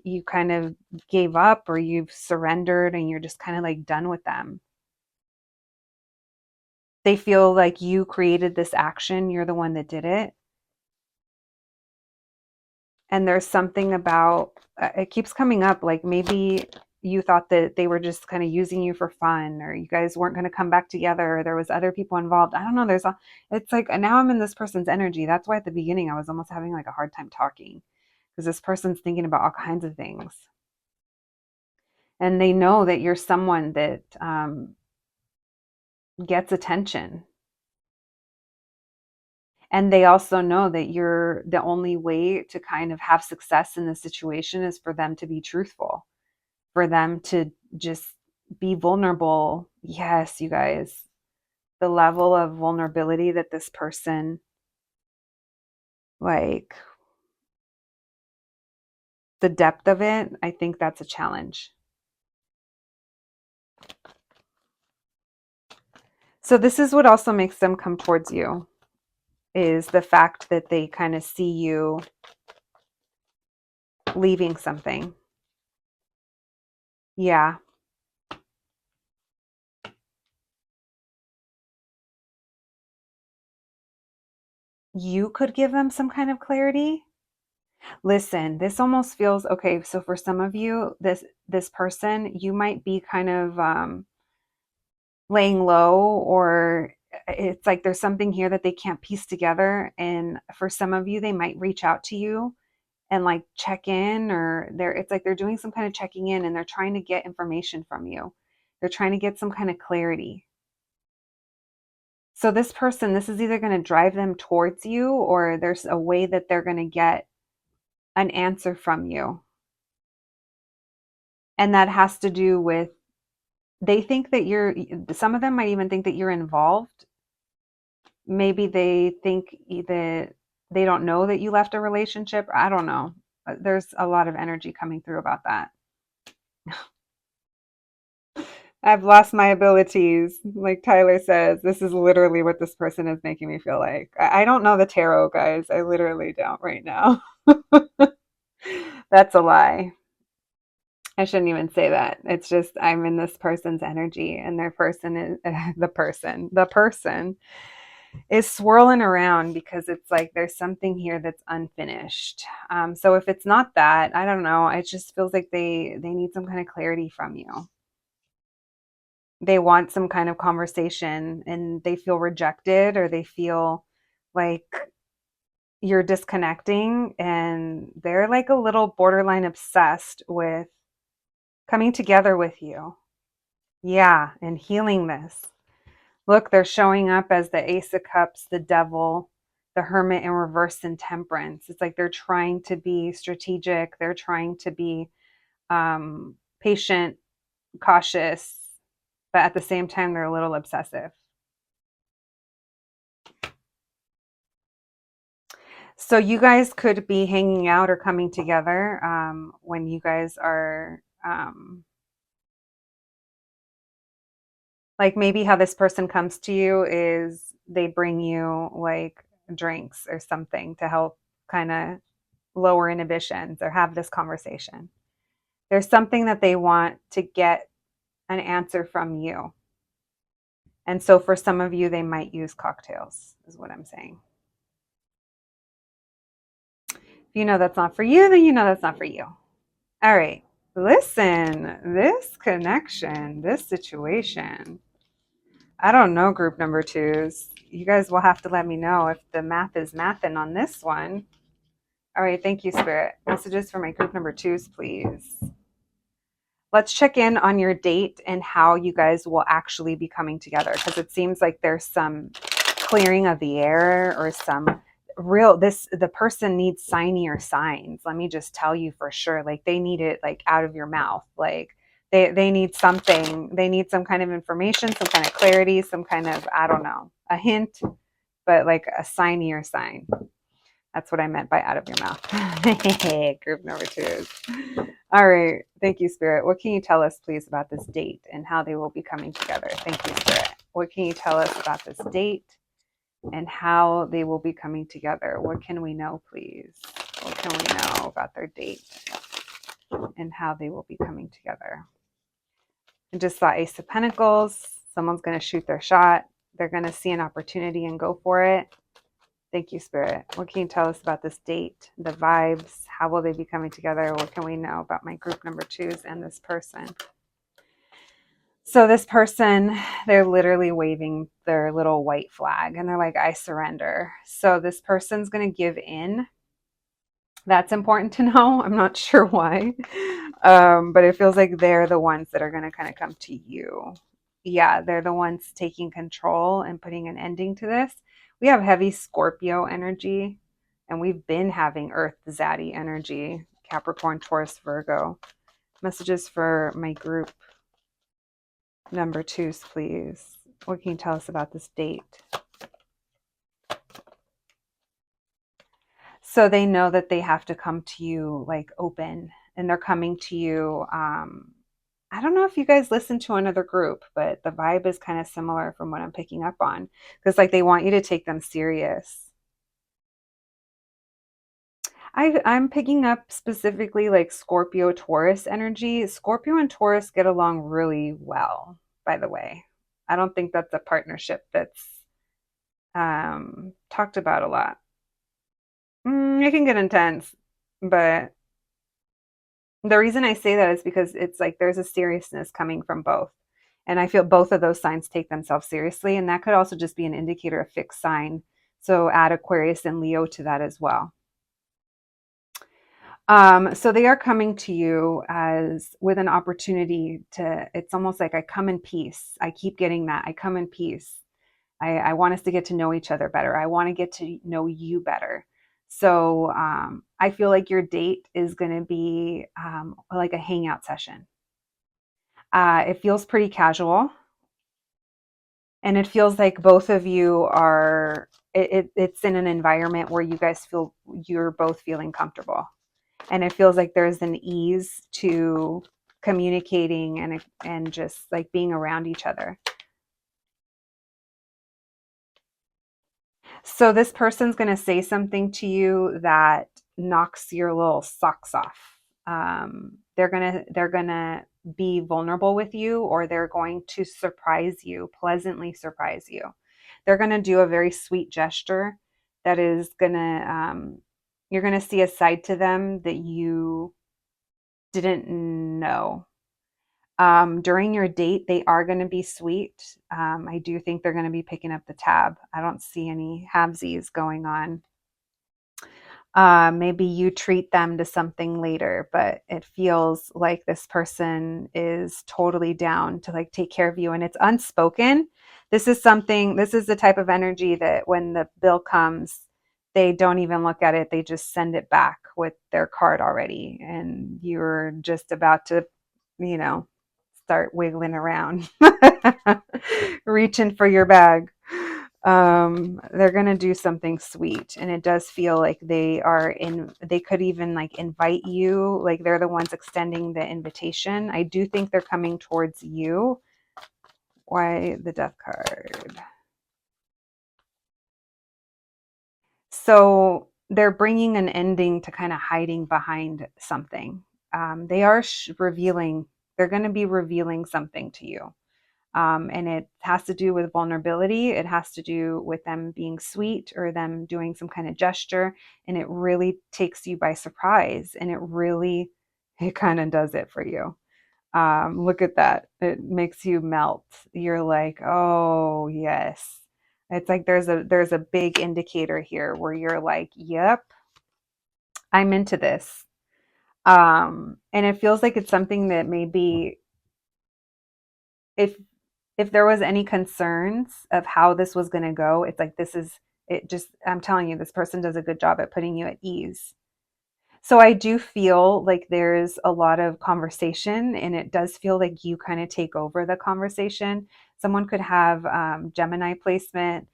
you kind of gave up, or you've surrendered, and you're just kind of like done with them. They feel like you created this action, you're the one that did it. And there's something about, it keeps coming up, like maybe you thought that they were just kind of using you for fun, or you guys weren't going to come back together, or there was other people involved. I don't know. It's like now I'm in this person's energy. That's why at the beginning I was almost having like a hard time talking, because this person's thinking about all kinds of things. And they know that you're someone that gets attention. And they also know that you're the only way to kind of have success in the situation is for them to be truthful, for them to just be vulnerable. Yes, you guys, the level of vulnerability that this person, like the depth of it, I think that's a challenge. So this is what also makes them come towards you, is the fact that they kind of see you leaving something. Yeah. You could give them some kind of clarity. Listen, this almost feels okay. So for some of you, this person, you might be kind of laying low, or it's like there's something here that they can't piece together. And for some of you, they might reach out to you and like check in, or it's like they're doing some kind of checking in, and they're trying to get information from you. They're trying to get some kind of clarity. So this person, this is either going to drive them towards you, or there's a way that they're going to get an answer from you. And that has to do with, they think that some of them might even think that you're involved. Maybe they think that they don't know that you left a relationship. I don't know. There's a lot of energy coming through about that. I've lost my abilities. Like Tyler says, this is literally what this person is making me feel like. I don't know the tarot, guys. I literally don't right now. That's a lie. I shouldn't even say that. It's just I'm in this person's energy, and their person is the person is swirling around because it's like there's something here that's unfinished. So if it's not that, I don't know. It just feels like they need some kind of clarity from you. They want some kind of conversation, and they feel rejected, or they feel like you're disconnecting, and they're like a little borderline obsessed with coming together with you. Yeah, and healing this. Look, they're showing up as the Ace of Cups, the Devil, the Hermit in reverse, and Temperance. It's like they're trying to be strategic. They're trying to be patient, cautious, but at the same time, they're a little obsessive. So you guys could be hanging out or coming together when you guys are like, maybe how this person comes to you is they bring you like drinks or something to help kind of lower inhibitions or have this conversation. There's something that they want to get an answer from you. And so for some of you, they might use cocktails, is what I'm saying. If you know that's not for you, then you know that's not for you. All right. Listen, this connection, this situation, I don't know, group number twos. You guys will have to let me know if the math is mathin' on this one. All right. Thank you, Spirit. Messages for my group number twos, please. Let's check in on your date and how you guys will actually be coming together, because it seems like there's some clearing of the air, or some the person needs signier signs. Let me just tell you for sure, like they need it like out of your mouth. Like they need something, they need some kind of information, some kind of clarity, some kind of, I don't know, a hint, but like a signier sign. That's what I meant by out of your mouth. Group number two. All right. Thank you, Spirit. What can you tell us, please, about this date and how they will be coming together? Thank you, Spirit. What can you tell us about this date and how they will be coming together? What can we know, please? What can we know about their date and how they will be coming together? I just saw Ace of Pentacles. Someone's going to shoot their shot. They're going to see an opportunity and go for it. Thank you, Spirit. What can you tell us about this date, the vibes? How will they be coming together? What can we know about my group number twos and this person? So, this person, they're literally waving their little white flag and they're like, I surrender. So, this person's going to give in. That's important to know. I'm not sure why. But it feels like they're the ones that are going to kind of come to you. Yeah, they're the ones taking control and putting an ending to this. We have heavy Scorpio energy, and we've been having Earth Zaddy energy, Capricorn, Taurus, Virgo. Messages for my group number twos, please. What can you tell us about this date? So they know that they have to come to you like open, and they're coming to you. I don't know if you guys listen to another group, but the vibe is kind of similar from what I'm picking up on, because like they want you to take them serious. I'm picking up specifically like Scorpio Taurus energy. Scorpio and Taurus get along really well, by the way. I don't think that's a partnership that's talked about a lot. It can get intense, but the reason I say that is because it's like there's a seriousness coming from both. And I feel both of those signs take themselves seriously. And that could also just be an indicator of fixed sign. So add Aquarius and Leo to that as well. So they are coming to you as with an opportunity to, it's almost like I come in peace. I keep getting that. I come in peace. I want us to get to know each other better. I want to get to know you better. So I feel like your date is going to be like a hangout session. It feels pretty casual, and it feels like both of you are. It's in an environment where you guys feel you're both feeling comfortable, and it feels like there's an ease to communicating and just like being around each other. So this person's going to say something to you that knocks your little socks off. They're gonna be vulnerable with you, or they're going to surprise you, pleasantly surprise you. They're gonna do a very sweet gesture that is gonna you're gonna see a side to them that you didn't know. During your date, they are going to be sweet. I do think they're going to be picking up the tab. I don't see any halvesies going on. Maybe you treat them to something later, but it feels like this person is totally down to like take care of you, and it's unspoken. This is something, this is the type of energy that when the bill comes, they don't even look at it. They just send it back with their card already. And you're just about to, you know, start wiggling around, reaching for your bag. They're gonna do something sweet, and it does feel like they could even like invite you, like they're the ones extending the invitation. I do think they're coming towards you. Why the Death card? So they're bringing an ending to kind of hiding behind something. They are revealing, they're going to be revealing something to you. And it has to do with vulnerability. It has to do with them being sweet or them doing some kind of gesture. And it really takes you by surprise. And it kind of does it for you. Look at that. It makes you melt. You're like, oh, yes. It's like there's a big indicator here where you're like, yep, I'm into this. And it feels like it's something that maybe if if there was any concerns of how this was going to go, it's like this is it just I'm telling you, this person does a good job at putting you at ease. So I do feel like there's a lot of conversation, and it does feel like you kind of take over the conversation. Someone could have Gemini placement,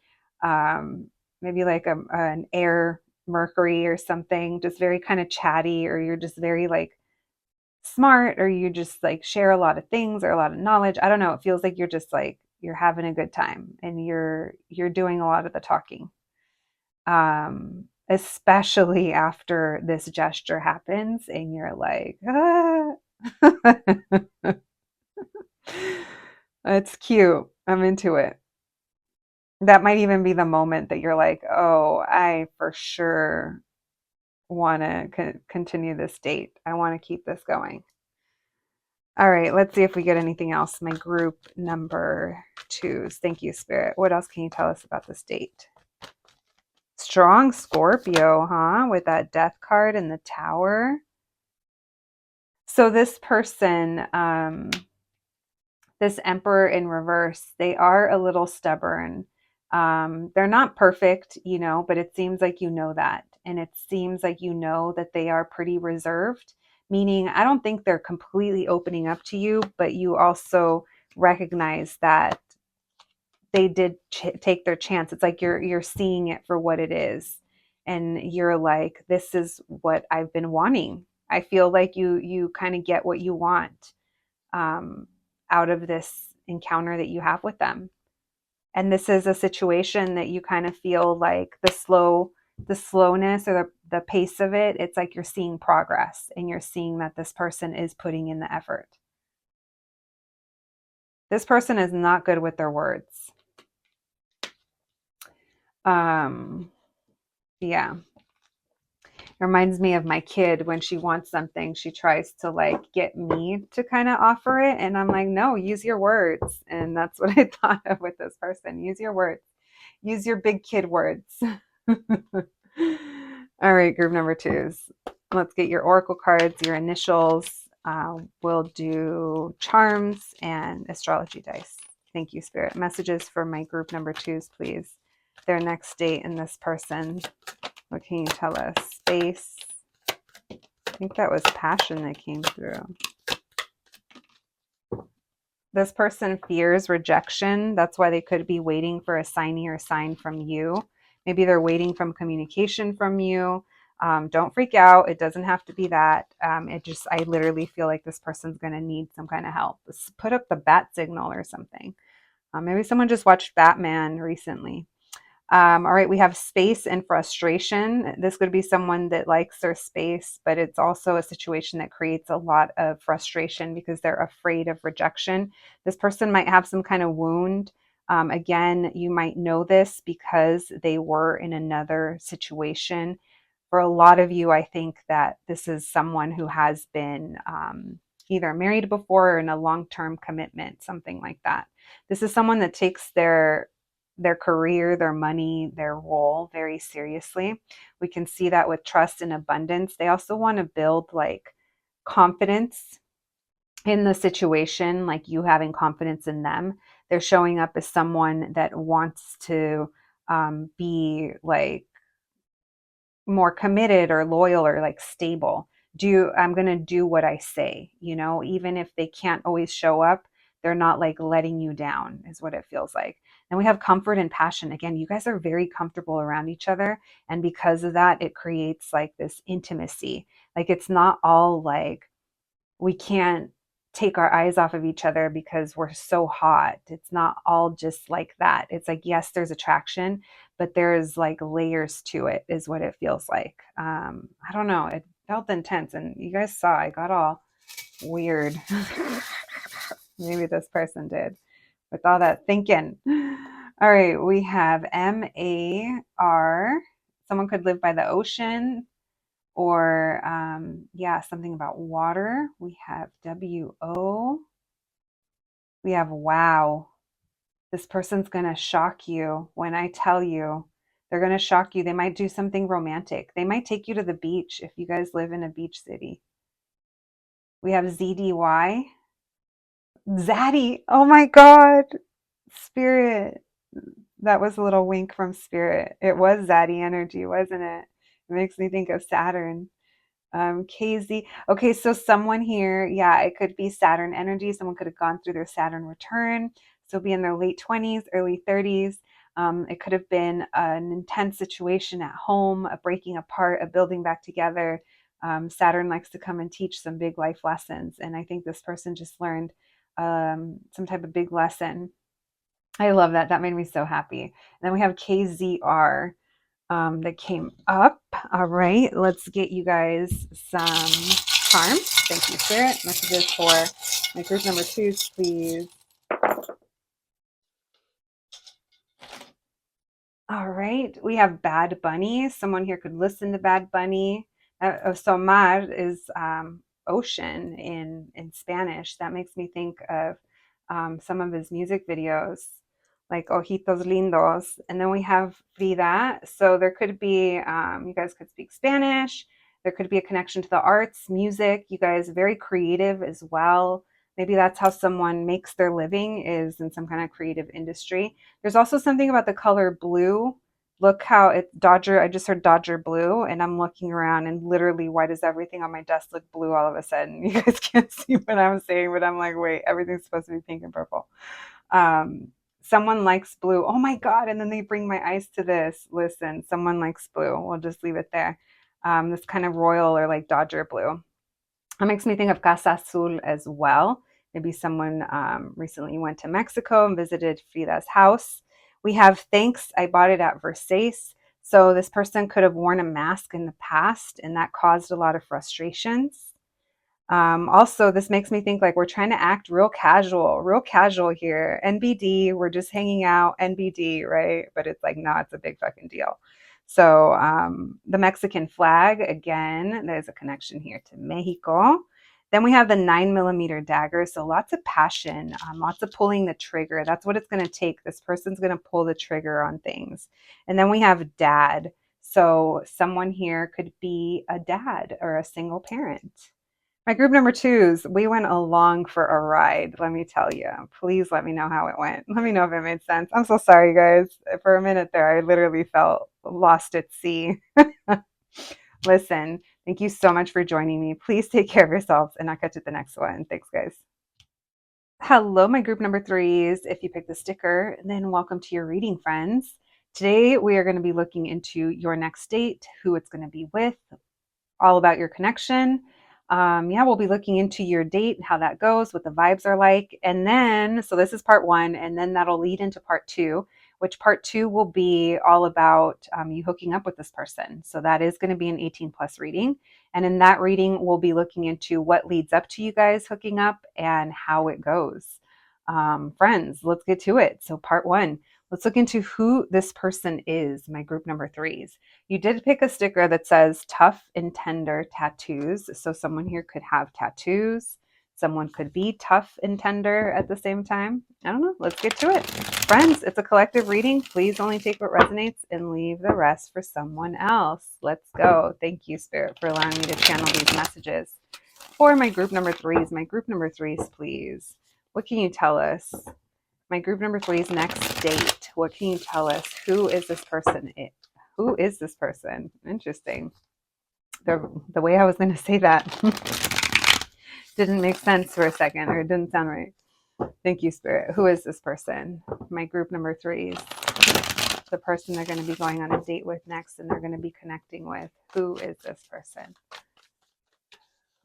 um, maybe like an air Mercury or something, just very kind of chatty, or you're just very like smart, or you just like share a lot of things or a lot of knowledge. I don't know. It feels like you're just like you're having a good time, and you're doing a lot of the talking. Especially after this gesture happens and you're like, ah. It's cute. I'm into it. That might even be the moment that you're like, oh, I for sure want to continue this date. I want to keep this going. All right, let's see if we get anything else. My group number twos. Thank you, Spirit. What else can you tell us about this date? Strong Scorpio, huh? With that death card in the tower. So this person, this Emperor in reverse, they are a little stubborn. They're not perfect, but it seems like you know that. And it seems like you know that they are pretty reserved, meaning I don't think they're completely opening up to you, but you also recognize that they did take their chance. It's like you're seeing it for what it is. And you're like, this is what I've been wanting. I feel like you kind of get what you want um, out of this encounter that you have with them. And this is a situation that you kind of feel like the slowness or the pace of it, it's like you're seeing progress and you're seeing that this person is putting in the effort. This person is not good with their words. Yeah. Reminds me of my kid when she wants something, she tries to like get me to kind of offer it. And I'm like, no, use your words. And that's what I thought of with this person. Use your words. Use your big kid words. All right, group number twos. Let's get your oracle cards, your initials. We'll do charms and astrology dice. Thank you, Spirit. Messages for my group number twos, please. Their next date in this person. What can you tell us? Space. I think that was passion that came through. This person fears rejection. That's why they could be waiting for a signee or sign from you. Maybe they're waiting from communication from you. Don't freak out. It doesn't have to be that. I literally feel like this person's going to need some kind of help. Let's put up the bat signal or something. Maybe someone just watched Batman recently. All right, we have space and frustration. This could be someone that likes their space, but it's also a situation that creates a lot of frustration because they're afraid of rejection. This person might have some kind of wound. Again, you might know this because they were in another situation. For a lot of you, I think that this is someone who has been either married before or in a long-term commitment, something like that. This is someone that takes their career, their money, their role very seriously. We can see that with trust and abundance. They also want to build like confidence in the situation, like you having confidence in them. They're showing up as someone that wants to be like more committed or loyal or like stable. I'm going to do what I say, even if they can't always show up, they're not like letting you down is what it feels like. And we have comfort and passion. Again, you guys are very comfortable around each other. And because of that, it creates like this intimacy. Like it's not all like we can't take our eyes off of each other because we're so hot. It's not all just like that. It's like, yes, there's attraction, but there's like layers to it, is what it feels like. I don't know. It felt intense. And you guys saw I got all weird. Maybe this person did with all that thinking. All right, we have MAR. Someone could live by the ocean or something about water. We have WO. We have wow. This person's going to shock you when I tell you. They're going to shock you. They might do something romantic. They might take you to the beach if you guys live in a beach city. We have ZDY. Zaddy. Oh my God. Spirit. That was a little wink from Spirit. It was Zaddy energy, wasn't it? It makes me think of Saturn. KZ. Okay, so someone here, yeah, it could be Saturn energy. Someone could have gone through their Saturn return. So be in their late 20s, early 30s. It could have been an intense situation at home, a breaking apart, a building back together. Saturn likes to come and teach some big life lessons. And I think this person just learned some type of big lesson. I love that. That made me so happy. And then we have KZR that came up. All right, let's get you guys some charms. Thank you, Spirit. Messages for my group number twos, please. All right, we have Bad Bunny. Someone here could listen to Bad Bunny. So mar is ocean in Spanish. That makes me think of some of his music videos, like Ojitos Lindos. And then we have Frida. So there could be, you guys could speak Spanish. There could be a connection to the arts, music. You guys very creative as well. Maybe that's how someone makes their living, is in some kind of creative industry. There's also something about the color blue. Look how it's Dodger. I just heard Dodger blue, and I'm looking around, and literally, why does everything on my desk look blue all of a sudden? You guys can't see what I'm saying, but I'm like, wait, everything's supposed to be pink and purple. Um, Someone likes blue. Oh my God. And then they bring my eyes to this. Listen, someone likes blue. We'll just leave it there. This kind of royal or like Dodger blue. That makes me think of Casa Azul as well. Maybe someone recently went to Mexico and visited Frida's house. We have thanks, I bought it at Versace. So this person could have worn a mask in the past, and that caused a lot of frustrations. Also, this makes me think like we're trying to act real casual here. NBD, we're just hanging out, NBD, right? But it's like, no, it's a big fucking deal. So the Mexican flag, again, there's a connection here to Mexico. Then we have the 9mm dagger. So lots of passion, lots of pulling the trigger. That's what it's going to take. This person's going to pull the trigger on things. And then we have dad. So someone here could be a dad or a single parent. My group number twos, we went along for a ride, let me tell you. Please let me know how it went. Let me know if it made sense. I'm so sorry, guys. For a minute there, I literally felt lost at sea. Listen, thank you so much for joining me. Please take care of yourselves, and I'll catch you at the next one. Thanks, guys. Hello, my group number threes. If you picked the sticker, then welcome to your reading, friends. Today, we are going to be looking into your next date, who it's going to be with, all about your connection. Yeah, we'll be looking into your date and how that goes, what the vibes are like. And then, so this is part one, and then that'll lead into part two, which part two will be all about you hooking up with this person. So that is going to be an 18 plus reading. And in that reading, we'll be looking into what leads up to you guys hooking up and how it goes. Friends, let's get to it. So part one, let's look into who this person is, my group number threes. You did pick a sticker that says tough and tender tattoos. So someone here could have tattoos. Someone could be tough and tender at the same time. I don't know. Let's get to it. Friends, it's a collective reading. Please only take what resonates and leave the rest for someone else. Let's go. Thank you, Spirit, for allowing me to channel these messages. For my group number threes, please. What can you tell us? My group number three's next date. What can you tell us? Who is this person? Who is this person? Interesting. The way I was going to say that didn't make sense for a second, or it didn't sound right. Thank you, Spirit. Who is this person? My group number threes. The person they're going to be going on a date with next, and they're going to be connecting with. Who is this person?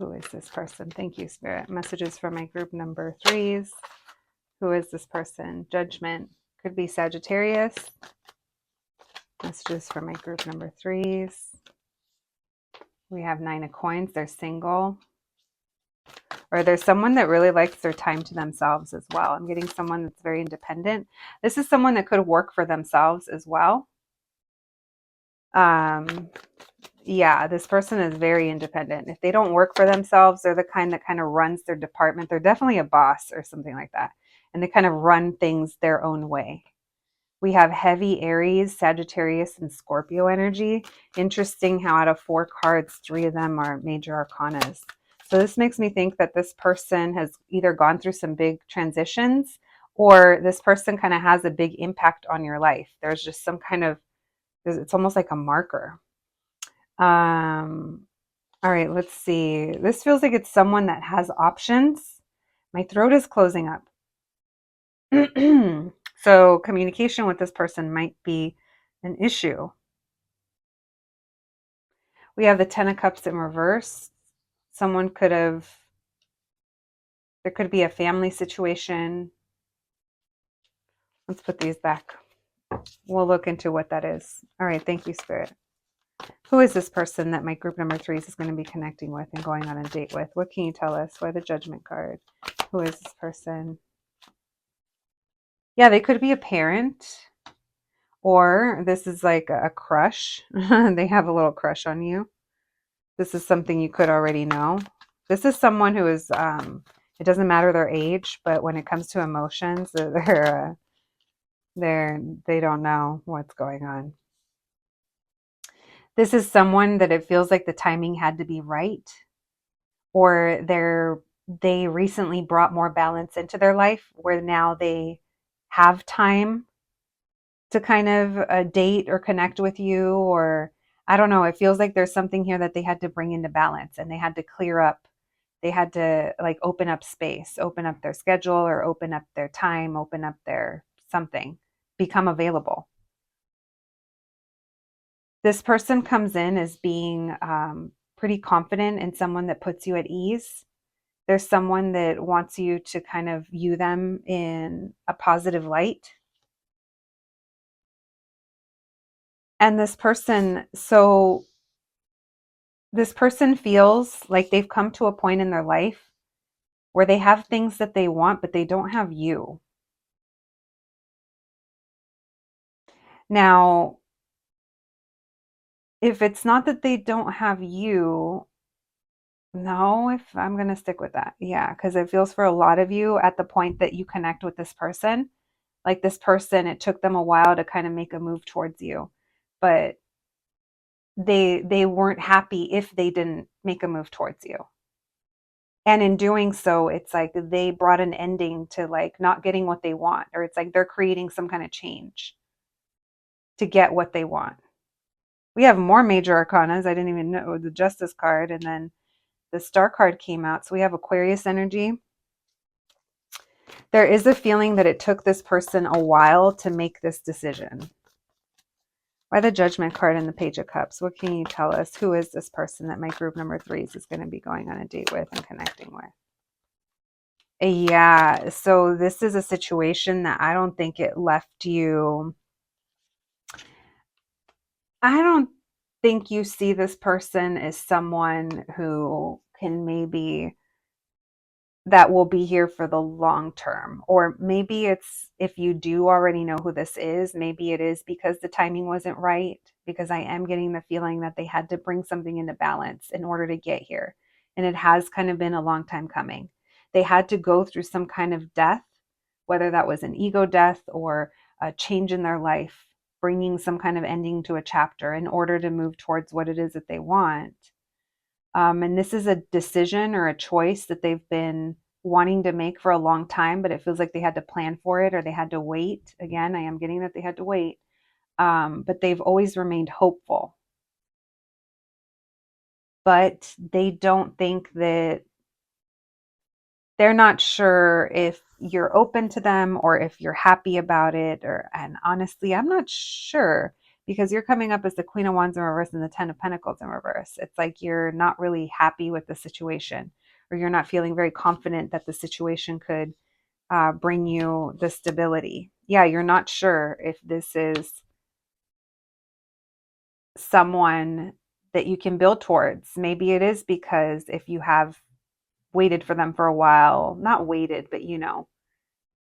Who is this person? Thank you, Spirit. Messages for my group number threes. Who is this person? Judgment. Could be Sagittarius. Messages for my group number threes. We have 9 of coins. They're single. Or there's someone that really likes their time to themselves as well. I'm getting someone that's very independent. This is someone that could work for themselves as well. Yeah, this person is very independent. If they don't work for themselves, they're the kind that kind of runs their department. They're definitely a boss or something like that. And they kind of run things their own way. We have heavy Aries, Sagittarius, and Scorpio energy. Interesting how out of 4 cards, 3 of them are major arcanas. So this makes me think that this person has either gone through some big transitions, or this person kind of has a big impact on your life. There's just some kind of, it's almost like a marker. All right, let's see. This feels like it's someone that has options. My throat is closing up. So communication with this person might be an issue. We have the 10 of Cups in reverse. Someone could have, there could be a family situation. Let's put these back. We'll look into what that is. All right, thank you, Spirit. Who is this person that my group number threes is going to be connecting with and going on a date with? What can you tell us? Why the Judgment card? Who is this person? Yeah, they could be a parent. Or this is like a crush. They have a little crush on you. This is something you could already know. This is someone who is, it doesn't matter their age, but when it comes to emotions, they don't know what's going on. This is someone that it feels like the timing had to be right, or they recently brought more balance into their life where now they have time to kind of date or connect with you, or I don't know, it feels like there's something here that they had to bring into balance and they had to clear up. They had to like open up space, open up their schedule, or open up their time, open up their something, become available. This person comes in as being pretty confident and someone that puts you at ease. There's someone that wants you to kind of view them in a positive light. And this person feels like they've come to a point in their life where they have things that they want, but they don't have you. Now, if it's not that they don't have you, no, if I'm going to stick with that. Yeah, because it feels for a lot of you at the point that you connect with this person, like this person, it took them a while to kind of make a move towards you, but they weren't happy if they didn't make a move towards you. And in doing so, it's like they brought an ending to like not getting what they want, or it's like they're creating some kind of change to get what they want. We have more major arcanas. I didn't even know the Justice card, and then the Star card came out. So we have Aquarius energy. There is a feeling that it took this person a while to make this decision. Why the Judgment card and the Page of Cups? What can you tell us? Who is this person that my group number 3s is going to be going on a date with and connecting with? Yeah, so this is a situation that I don't think it left you. I don't think you see this person as someone who can maybe that will be here for the long term. Or maybe it's if you do already know who this is, maybe it is because the timing wasn't right. Because I am getting the feeling that they had to bring something into balance in order to get here. And it has kind of been a long time coming. They had to go through some kind of death, whether that was an ego death or a change in their life, bringing some kind of ending to a chapter in order to move towards what it is that they want. And this is a decision or a choice that they've been wanting to make for a long time, but it feels like they had to plan for it or they had to wait. Again, I am getting that they had to wait, but they've always remained hopeful. But they don't think that they're not sure if you're open to them or if you're happy about it. And honestly, I'm not sure because you're coming up as the Queen of Wands in reverse and the Ten of Pentacles in reverse. It's like you're not really happy with the situation, or you're not feeling very confident that the situation could bring you the stability. Yeah, you're not sure if this is someone that you can build towards. Maybe it is because if you have waited for them for a while, not waited, but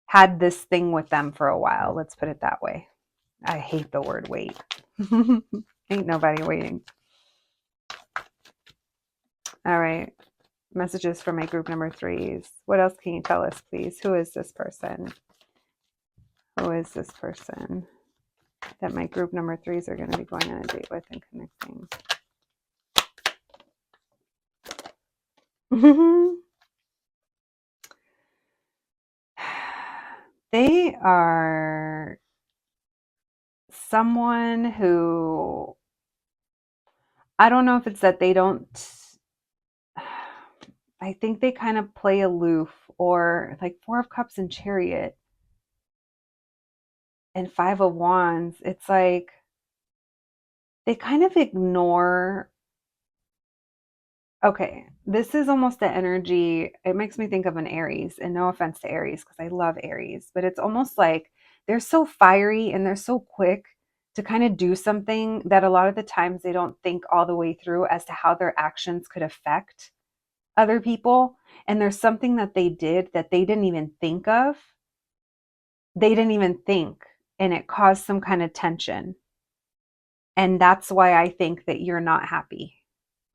had this thing with them for a while. Let's put it that way. I hate the word wait. Ain't nobody waiting. All right. Messages for my group number 3s. What else can you tell us, please? Who is this person? Who is this person that my group number 3s are going to be going on a date with and connecting? They are someone who, I don't know if it's that they don't, I think they kind of play aloof, or like Four of Cups and Chariot and Five of Wands. It's like they kind of ignore. Okay, this is almost the energy. It makes me think of an Aries, and no offense to Aries because I love Aries, but it's almost like they're so fiery and they're so quick to kind of do something that a lot of the times they don't think all the way through as to how their actions could affect other people. And there's something that they did that they didn't even think of. They didn't even think and it caused some kind of tension. And that's why I think that you're not happy.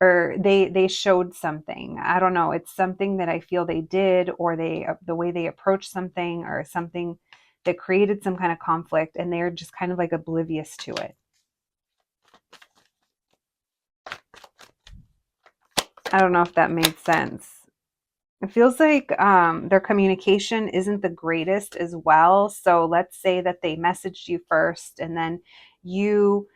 Or they showed something. I don't know. It's something that I feel they did, or they the way they approached something, or something that created some kind of conflict, and they're just kind of like oblivious to it. I don't know if that made sense. It feels like their communication isn't the greatest as well. So let's say that they messaged you first, and then you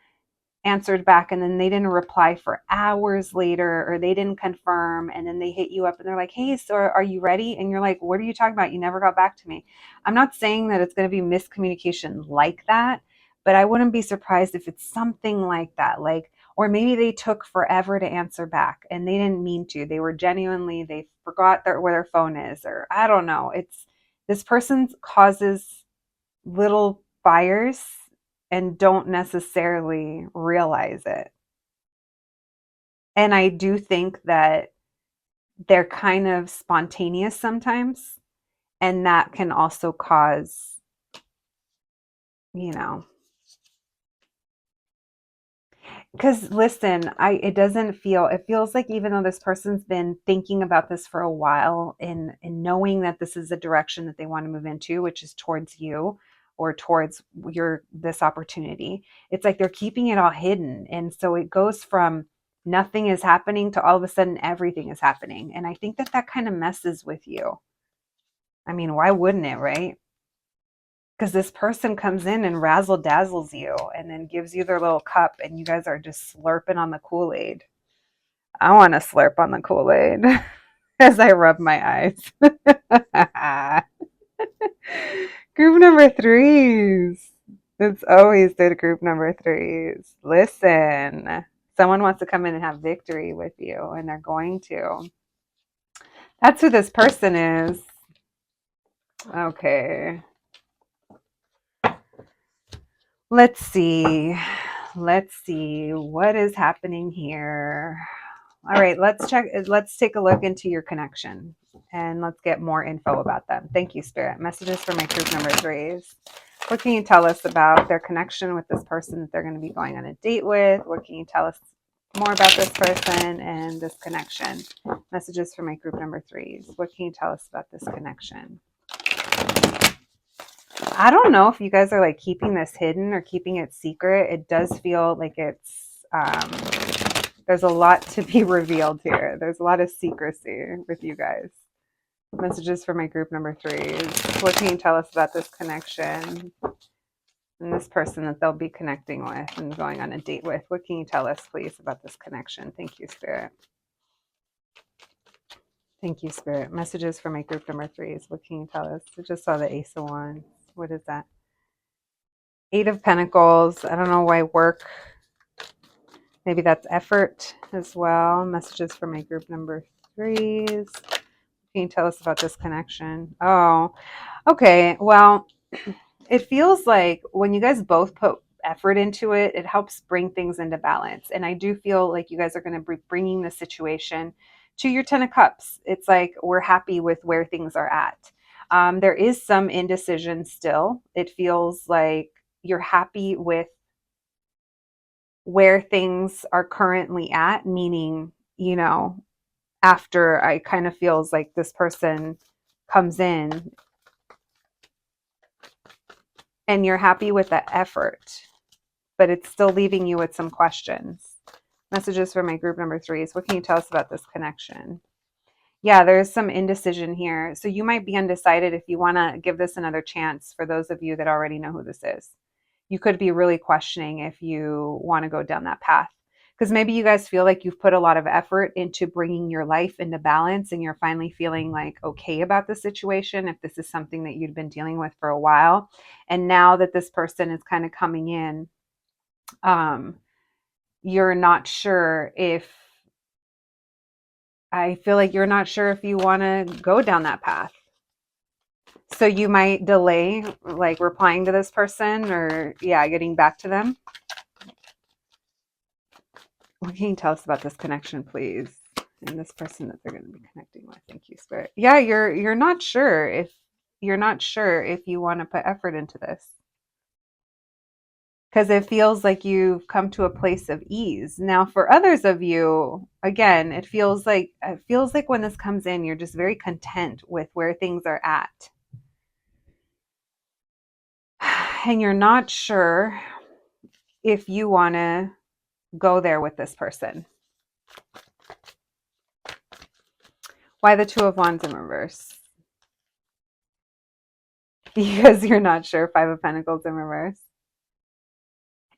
answered back, and then they didn't reply for hours later, or they didn't confirm, and then they hit you up and they're like, hey, so are you ready? And you're like, what are you talking about? You never got back to me. I'm not saying that it's going to be miscommunication like that, but I wouldn't be surprised if it's something like that. Like, or maybe they took forever to answer back and they didn't mean to. They were genuinely, they forgot where their phone is, or I don't know. It's this person causes little fires and don't necessarily realize it. And I do think that they're kind of spontaneous sometimes, and that can also cause, you know, because listen, it doesn't feel, it feels like even though this person's been thinking about this for a while, and knowing that this is a direction that they want to move into, which is towards you or towards this opportunity, it's like they're keeping it all hidden. And so it goes from nothing is happening to all of a sudden everything is happening. And I think that that kind of messes with you. I mean, why wouldn't it, right? Because this person comes in and razzle dazzles you and then gives you their little cup, and you guys are just slurping on the Kool-Aid. I want to slurp on the Kool-Aid as I rub my eyes. Group number threes. It's always the group number threes. Listen, someone wants to come in and have victory with you, and they're going to. That's who this person is. Okay. Let's see. Let's see what is happening here. All right, let's check. Let's take a look into your connection, and let's get more info about them. Thank you, Spirit. Messages for my group number threes. What can you tell us about their connection with this person that they're going to be going on a date with? What can you tell us more about this person and this connection? Messages for my group number threes. What can you tell us about this connection? I don't know if you guys are like keeping this hidden or keeping it secret. It does feel like it's there's a lot to be revealed here. There's a lot of secrecy with you guys. Messages for my group number threes. What can you tell us about this connection and this person that they'll be connecting with and going on a date with? What can you tell us, please, about this connection? Thank you, Spirit. Thank you, Spirit. Messages for my group number threes. What can you tell us? I just saw the Ace of Wands. What is that? Eight of Pentacles. I don't know why work. Maybe that's effort as well. Messages for my group number threes. Can you tell us about this connection? Oh, okay. Well, it feels like when you guys both put effort into it, it helps bring things into balance. And I do feel like you guys are going to be bringing the situation to your 10 of Cups. It's like we're happy with where things are at. There is some indecision still. It feels like you're happy with where things are currently at, meaning, after I kind of feels like this person comes in and you're happy with the effort, but it's still leaving you with some questions. Messages for my group number threes. What can you tell us about this connection? Yeah, there's some indecision here. So you might be undecided if you want to give this another chance. For those of you that already know who this is, you could be really questioning if you want to go down that path. Because maybe you guys feel like you've put a lot of effort into bringing your life into balance, and you're finally feeling like okay about the situation, if this is something that you'd been dealing with for a while. And now that this person is kind of coming in, you're not sure if, I feel like you're not sure if you want to go down that path. So you might delay like replying to this person, or getting back to them. What can you tell us about this connection, please? And this person that they're going to be connecting with. Thank you, Spirit. Yeah, you're not sure if you want to put effort into this. because it feels like you've come to a place of ease. Now, for others of you, again, it feels like when this comes in, you're just very content with where things are at. And you're not sure if you want to go there with this person. Why the Two of Wands in reverse? Because you're not sure. Five of Pentacles in reverse.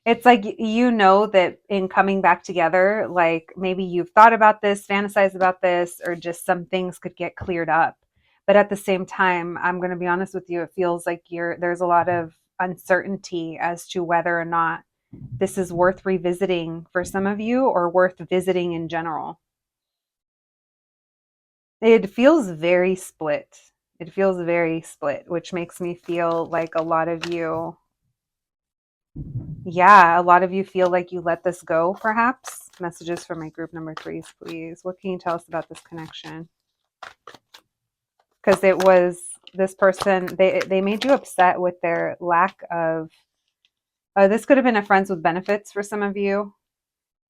It's like you know that in coming back together, like maybe you've thought about this, fantasized about this, or just some things could get cleared up. But at the same time, I'm going to be honest with you, it feels like there's a lot of uncertainty as to whether or not this is worth revisiting for some of you or worth visiting in general. It feels very split. It feels very split, which makes me feel like a lot of you, yeah, a lot of you feel like you let this go, perhaps. Messages for my group number threes, please. What can you tell us about this connection? Because it was this person, they made you upset with their lack of, this could have been a friends with benefits for some of you,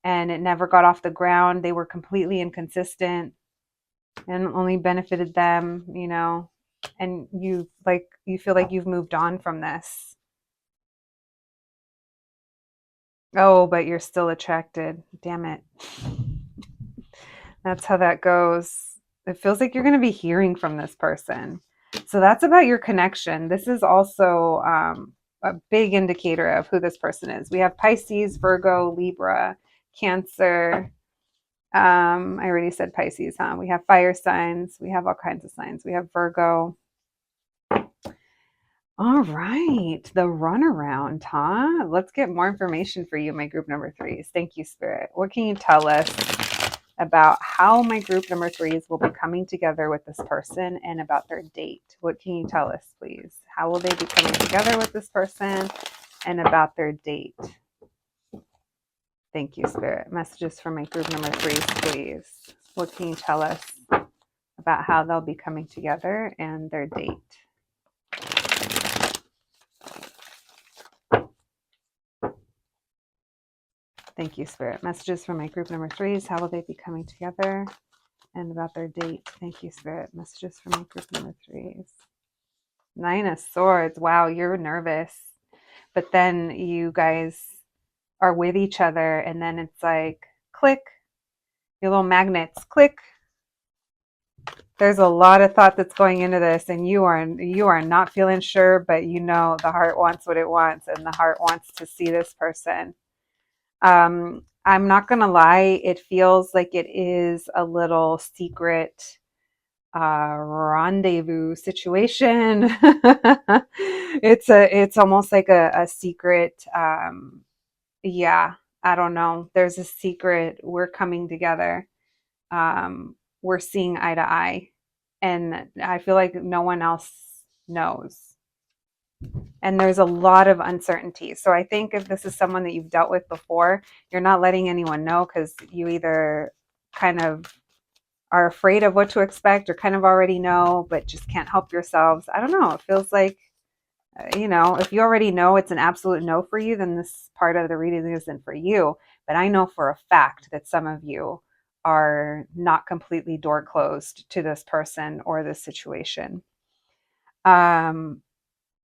and it never got off the ground. They were completely inconsistent and only benefited them, and you feel like you've moved on from this. Oh, but you're still attracted. Damn it. That's how that goes. It feels like you're going to be hearing from this person. So that's about your connection. This is also a big indicator of who this person is. We have Pisces, Virgo, Libra, Cancer. I already said Pisces, huh? We have fire signs. We have all kinds of signs. We have Virgo. All right, the runaround, huh? Let's get more information for you, my group number threes. Thank you, Spirit. What can you tell us about how my group number threes will be coming together with this person and about their date? What can you tell us, please? How will they be coming together with this person and about their date? Thank you, Spirit. Messages for my group number threes, please. What can you tell us about how they'll be coming together and their date? Thank you, Spirit. Messages for my group number threes. How will they be coming together and about their date? Thank you, Spirit. Messages for my group number threes. Nine of Swords. Wow, you're nervous. But then you guys are with each other and then it's like, click. Your little magnets, click. There's a lot of thought that's going into this and you are not feeling sure, but you know the heart wants what it wants and the heart wants to see this person. I'm not going to lie. It feels like it is a little secret rendezvous situation. It's almost like a secret. Yeah, I don't know. There's a secret. We're coming together. We're seeing eye to eye. And I feel like no one else knows. And there's a lot of uncertainty. So I think if this is someone that you've dealt with before, you're not letting anyone know because you either kind of are afraid of what to expect or kind of already know, but just can't help yourselves. I don't know. It feels like, if you already know it's an absolute no for you, then this part of the reading isn't for you. But I know for a fact that some of you are not completely door closed to this person or this situation.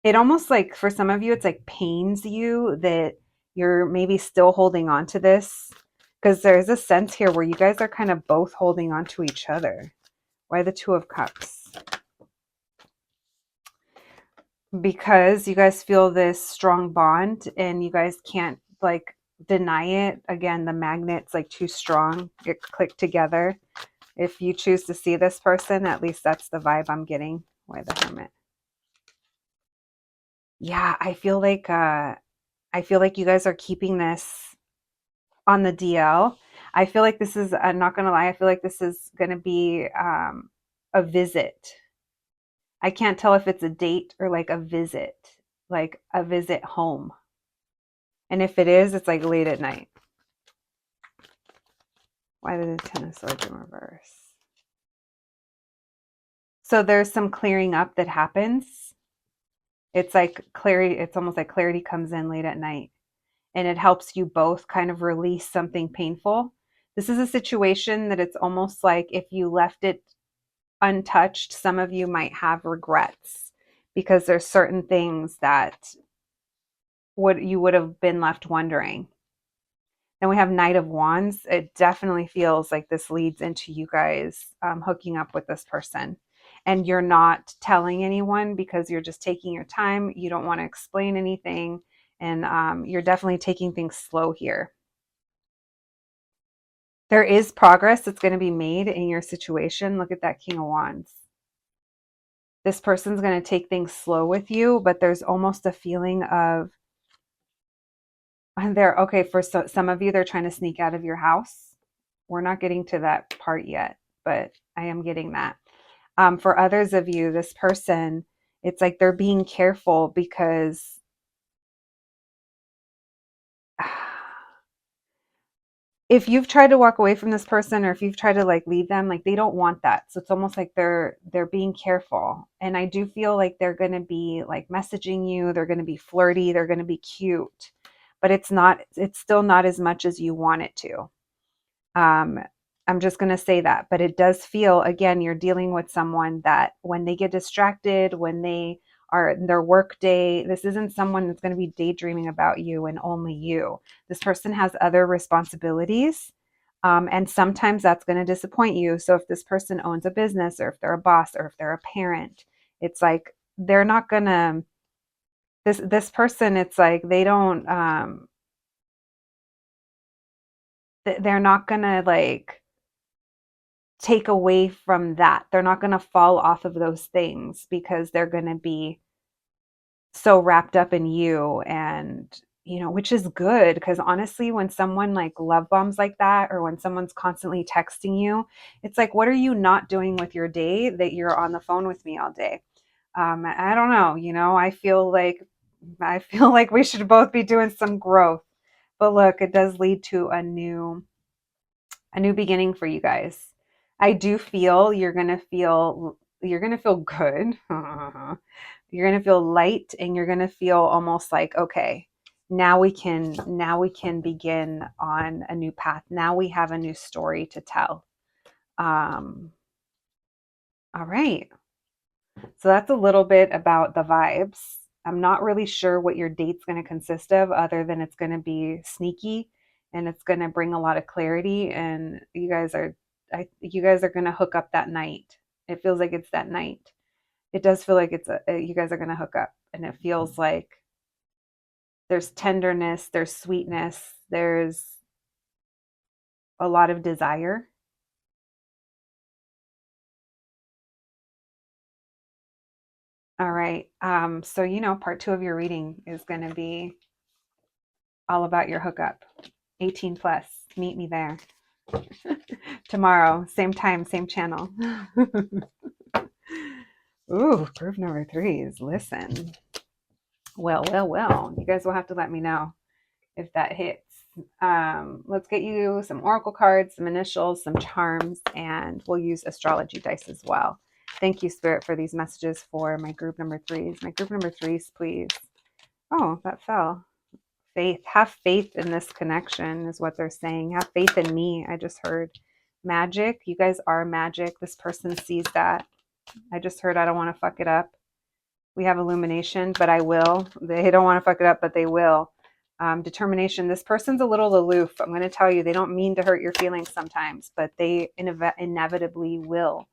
It almost like for some of you, it's like pains you that you're maybe still holding on to this because there's a sense here where you guys are kind of both holding on to each other. Why the Two of Cups? Because you guys feel this strong bond and you guys can't like deny it. Again, the magnet's like too strong. It clicked together. If you choose to see this person, at least that's the vibe I'm getting. Why the Hermit? Yeah, I feel like you guys are keeping this on the DL. I feel like this is, I'm not going to lie, I feel like this is going to be a visit. I can't tell if it's a date or like a visit home. And if it is, it's like late at night. Why did the Ten of Swords in reverse? So there's some clearing up that happens. It's like clarity. It's almost like clarity comes in late at night. and it helps you both kind of release something painful. This is a situation that it's almost like if you left it untouched, some of you might have regrets because there's certain things that would have been left wondering. Then we have Knight of Wands. It definitely feels like this leads into you guys hooking up with this person. And you're not telling anyone because you're just taking your time. You don't want to explain anything. And you're definitely taking things slow here. There is progress that's going to be made in your situation. Look at that King of Wands. This person's going to take things slow with you, but there's almost a feeling of, and they're okay for some of you, they're trying to sneak out of your house. We're not getting to that part yet, but I am getting that. For others of you, this person, it's like they're being careful because if you've tried to walk away from this person, or if you've tried to like leave them, like they don't want that. So it's almost like they're being careful. And I do feel like they're going to be like messaging you, they're going to be flirty, they're going to be cute, but it's still not as much as you want it to. I'm just going to say that, but it does feel, again, you're dealing with someone that when they get distracted, when they are in their work day, this isn't someone that's going to be daydreaming about you and only you. This person has other responsibilities. And sometimes that's going to disappoint you. So if this person owns a business, or if they're a boss, or if they're a parent, it's like they're not going to, this person, it's like they don't, they're not going to like take away from that. They're not going to fall off of those things because they're going to be so wrapped up in you. And which is good, because honestly, when someone like love bombs like that, or when someone's constantly texting you, it's like, what are you not doing with your day that you're on the phone with me all day? I don't know, I feel like we should both be doing some growth. But look, it does lead to a new beginning for you guys. I do feel you're going to feel good. You're going to feel light, and you're going to feel almost like, okay, now we can begin on a new path. Now we have a new story to tell. All right. So that's a little bit about the vibes. I'm not really sure what your date's going to consist of, other than it's going to be sneaky and it's going to bring a lot of clarity. And you guys are going to hook up that night. It feels like it's that night. It does feel like you guys are going to hook up, and it feels like there's tenderness, there's sweetness, there's a lot of desire. All right. So part 2 of your reading is going to be all about your hookup. 18 plus. Meet me there tomorrow, same time, same channel. Ooh, group number 3 is listen. Well. You guys will have to let me know if that hits. Let's get you some oracle cards, some initials, some charms, and we'll use astrology dice as well. Thank you, Spirit, for these messages for my group number 3s. My group number 3s, please. Oh, that fell. Faith. Have faith in this connection is what they're saying. Have faith in me. I just heard magic. You guys are magic. This person sees that. I just heard I don't want to fuck it up. We have illumination, but I will. They don't want to fuck it up, but they will. Determination. This person's a little aloof. I'm going to tell you, they don't mean to hurt your feelings sometimes, but they inevitably will.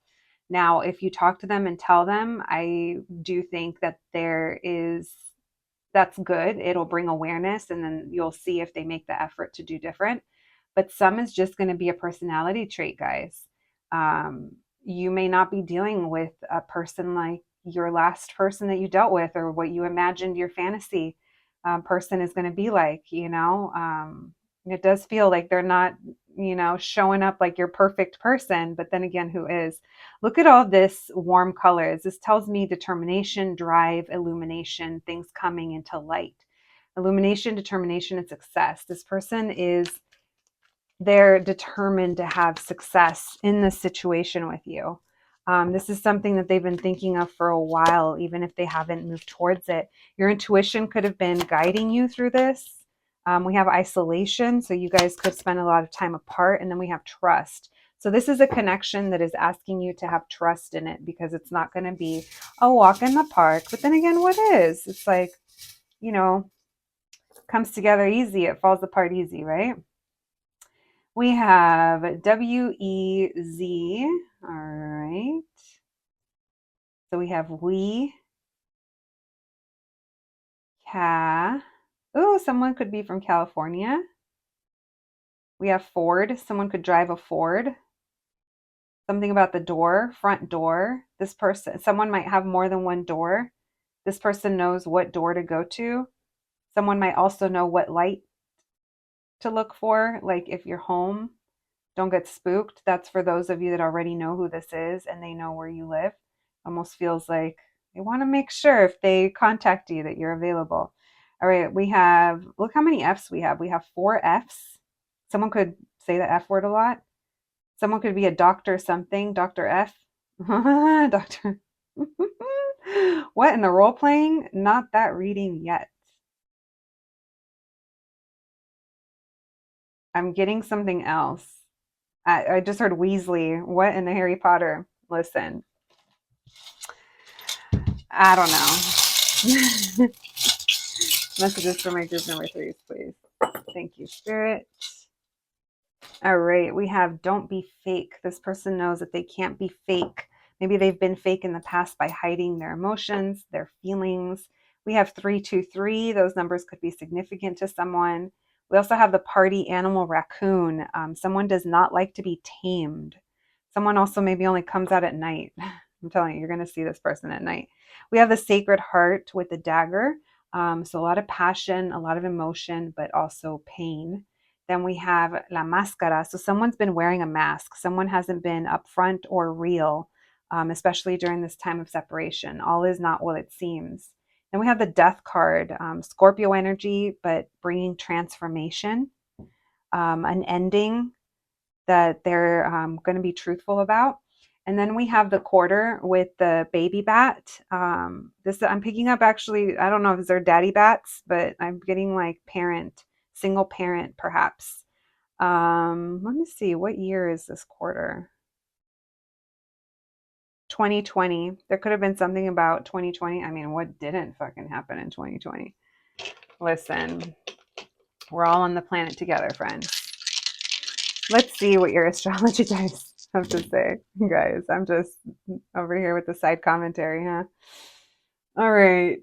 Now, if you talk to them and tell them, I do think that that's good. It'll bring awareness, and then you'll see if they make the effort to do different. But some is just going to be a personality trait, guys. You may not be dealing with a person like your last person that you dealt with, or what you imagined your fantasy person is going to be like. It does feel like they're not, showing up like your perfect person. But then again, who is? Look at all this warm colors. This tells me determination, drive, illumination, things coming into light. Illumination, determination, and success. This person they're determined to have success in this situation with you. This is something that they've been thinking of for a while, even if they haven't moved towards it. Your intuition could have been guiding you through this. We have isolation, so you guys could spend a lot of time apart. And then we have trust. So this is a connection that is asking you to have trust in it, because it's not going to be a walk in the park. But then again, what is? It's like, you know, comes together easy, it falls apart easy, right? We have WEZ. All right. So we have we, ca. Oh, someone could be from California. We have Ford. Someone could drive a Ford. Something about the door, front door. This person, someone might have more than one door. This person knows what door to go to. Someone might also know what light to look for. Like if you're home, don't get spooked. That's for those of you that already know who this is and they know where you live. Almost feels like they want to make sure if they contact you that you're available. All right, we have, look how many F's we have. We have 4 F's. Someone could say the F word a lot. Someone could be a doctor something, Dr. F. Doctor. What in the role playing? Not that reading yet. I'm getting something else. I just heard Weasley. What in the Harry Potter? Listen, I don't know. Messages for my group number 3, please. Thank you, Spirit. All right, we have don't be fake. This person knows that they can't be fake. Maybe they've been fake in the past by hiding their emotions, their feelings. We have 323. Those numbers could be significant to someone. We also have the party animal raccoon. Someone does not like to be tamed. Someone also maybe only comes out at night. I'm telling you, you're going to see this person at night. We have the sacred heart with the dagger. So a lot of passion, a lot of emotion, but also pain. Then we have la máscara. So someone's been wearing a mask. Someone hasn't been upfront or real, especially during this time of separation. All is not what it seems. Then we have the death card, Scorpio energy, but bringing transformation, an ending that they're going to be truthful about. And then we have the quarter with the baby bat. This I'm picking up actually, I don't know if they're daddy bats, but I'm getting like parent, single parent perhaps. Let me see, what year is this quarter? 2020. There could have been something about 2020. I mean, what didn't fucking happen in 2020? Listen, we're all on the planet together, friends. Let's see what your astrology guys have to say. Guys, I'm just over here with the side commentary, huh? All right.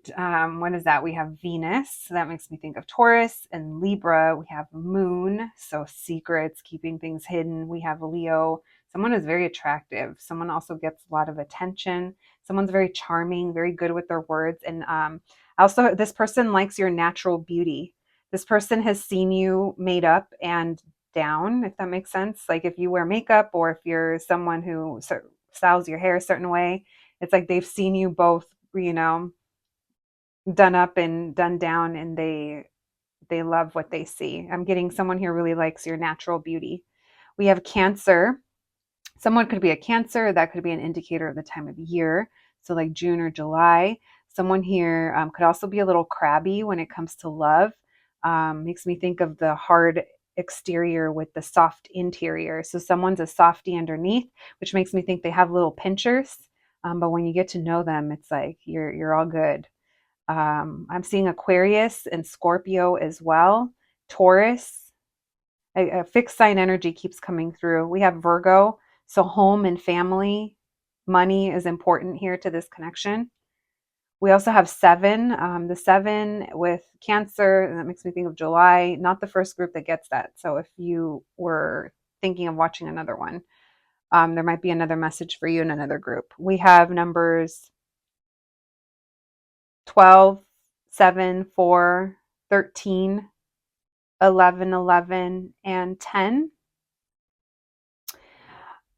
What is that? We have Venus. So that makes me think of Taurus and Libra. We have Moon. So secrets, keeping things hidden. We have Leo. Someone is very attractive. Someone also gets a lot of attention. Someone's very charming, very good with their words. And also, this person likes your natural beauty. This person has seen you made up and down, if that makes sense. Like if you wear makeup or if you're someone who styles your hair a certain way, it's like they've seen you both, done up and done down, and they love what they see. I'm getting someone here really likes your natural beauty. We have Cancer. Someone could be a Cancer. That could be an indicator of the time of year. So like June or July. Someone here could also be a little crabby when it comes to love. Makes me think of the hard exterior with the soft interior. So someone's a softy underneath, which makes me think they have little pinchers. But when you get to know them, it's like you're all good. I'm seeing Aquarius and Scorpio as well. Taurus, a fixed sign energy keeps coming through. We have Virgo, so home and family, money is important here to this connection. We also have 7, the 7 with Cancer, and that makes me think of July. Not the first group that gets that. So if you were thinking of watching another one, there might be another message for you in another group. We have numbers 12, 7, 4, 13, 11, 11, and 10.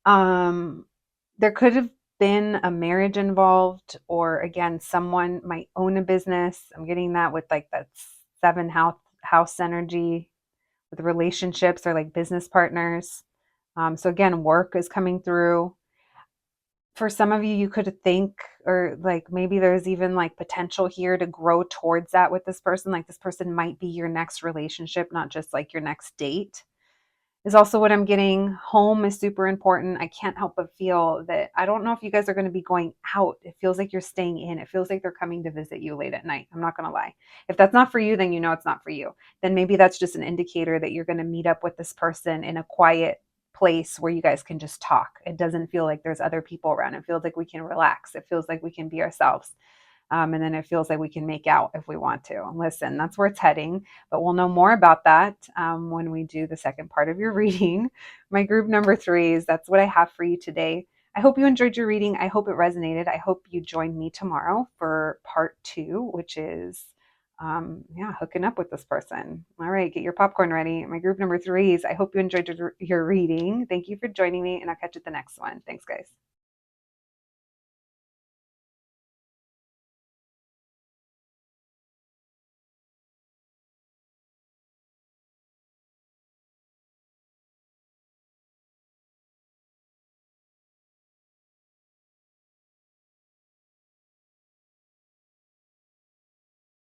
There could have been a marriage involved, or again, someone might own a business. I'm getting that with like that 7 house energy with relationships or like business partners. So again, work is coming through. For some of you, you could think, or like maybe there's even like potential here to grow towards that with this person. Like this person might be your next relationship, not just like your next date. Is also what I'm getting. Home is super important. I can't help but feel that I don't know if you guys are going to be going out. It feels like you're staying in. It feels like they're coming to visit you late at night. I'm not going to lie. If that's not for you, then you know it's not for you. Then maybe that's just an indicator that you're going to meet up with this person in a quiet place where you guys can just talk. It doesn't feel like there's other people around. It feels like we can relax. It feels like we can be ourselves. And then it feels like we can make out if we want to. Listen, that's where it's heading, but we'll know more about that when we do the second part of your reading. My group number 3s, that's what I have for you today. I hope you enjoyed your reading. I hope it resonated. I hope you join me tomorrow for part 2, which is hooking up with this person. All right, get your popcorn ready. My group number 3s, I hope you enjoyed your reading. Thank you for joining me, and I'll catch you at the next one. Thanks, guys.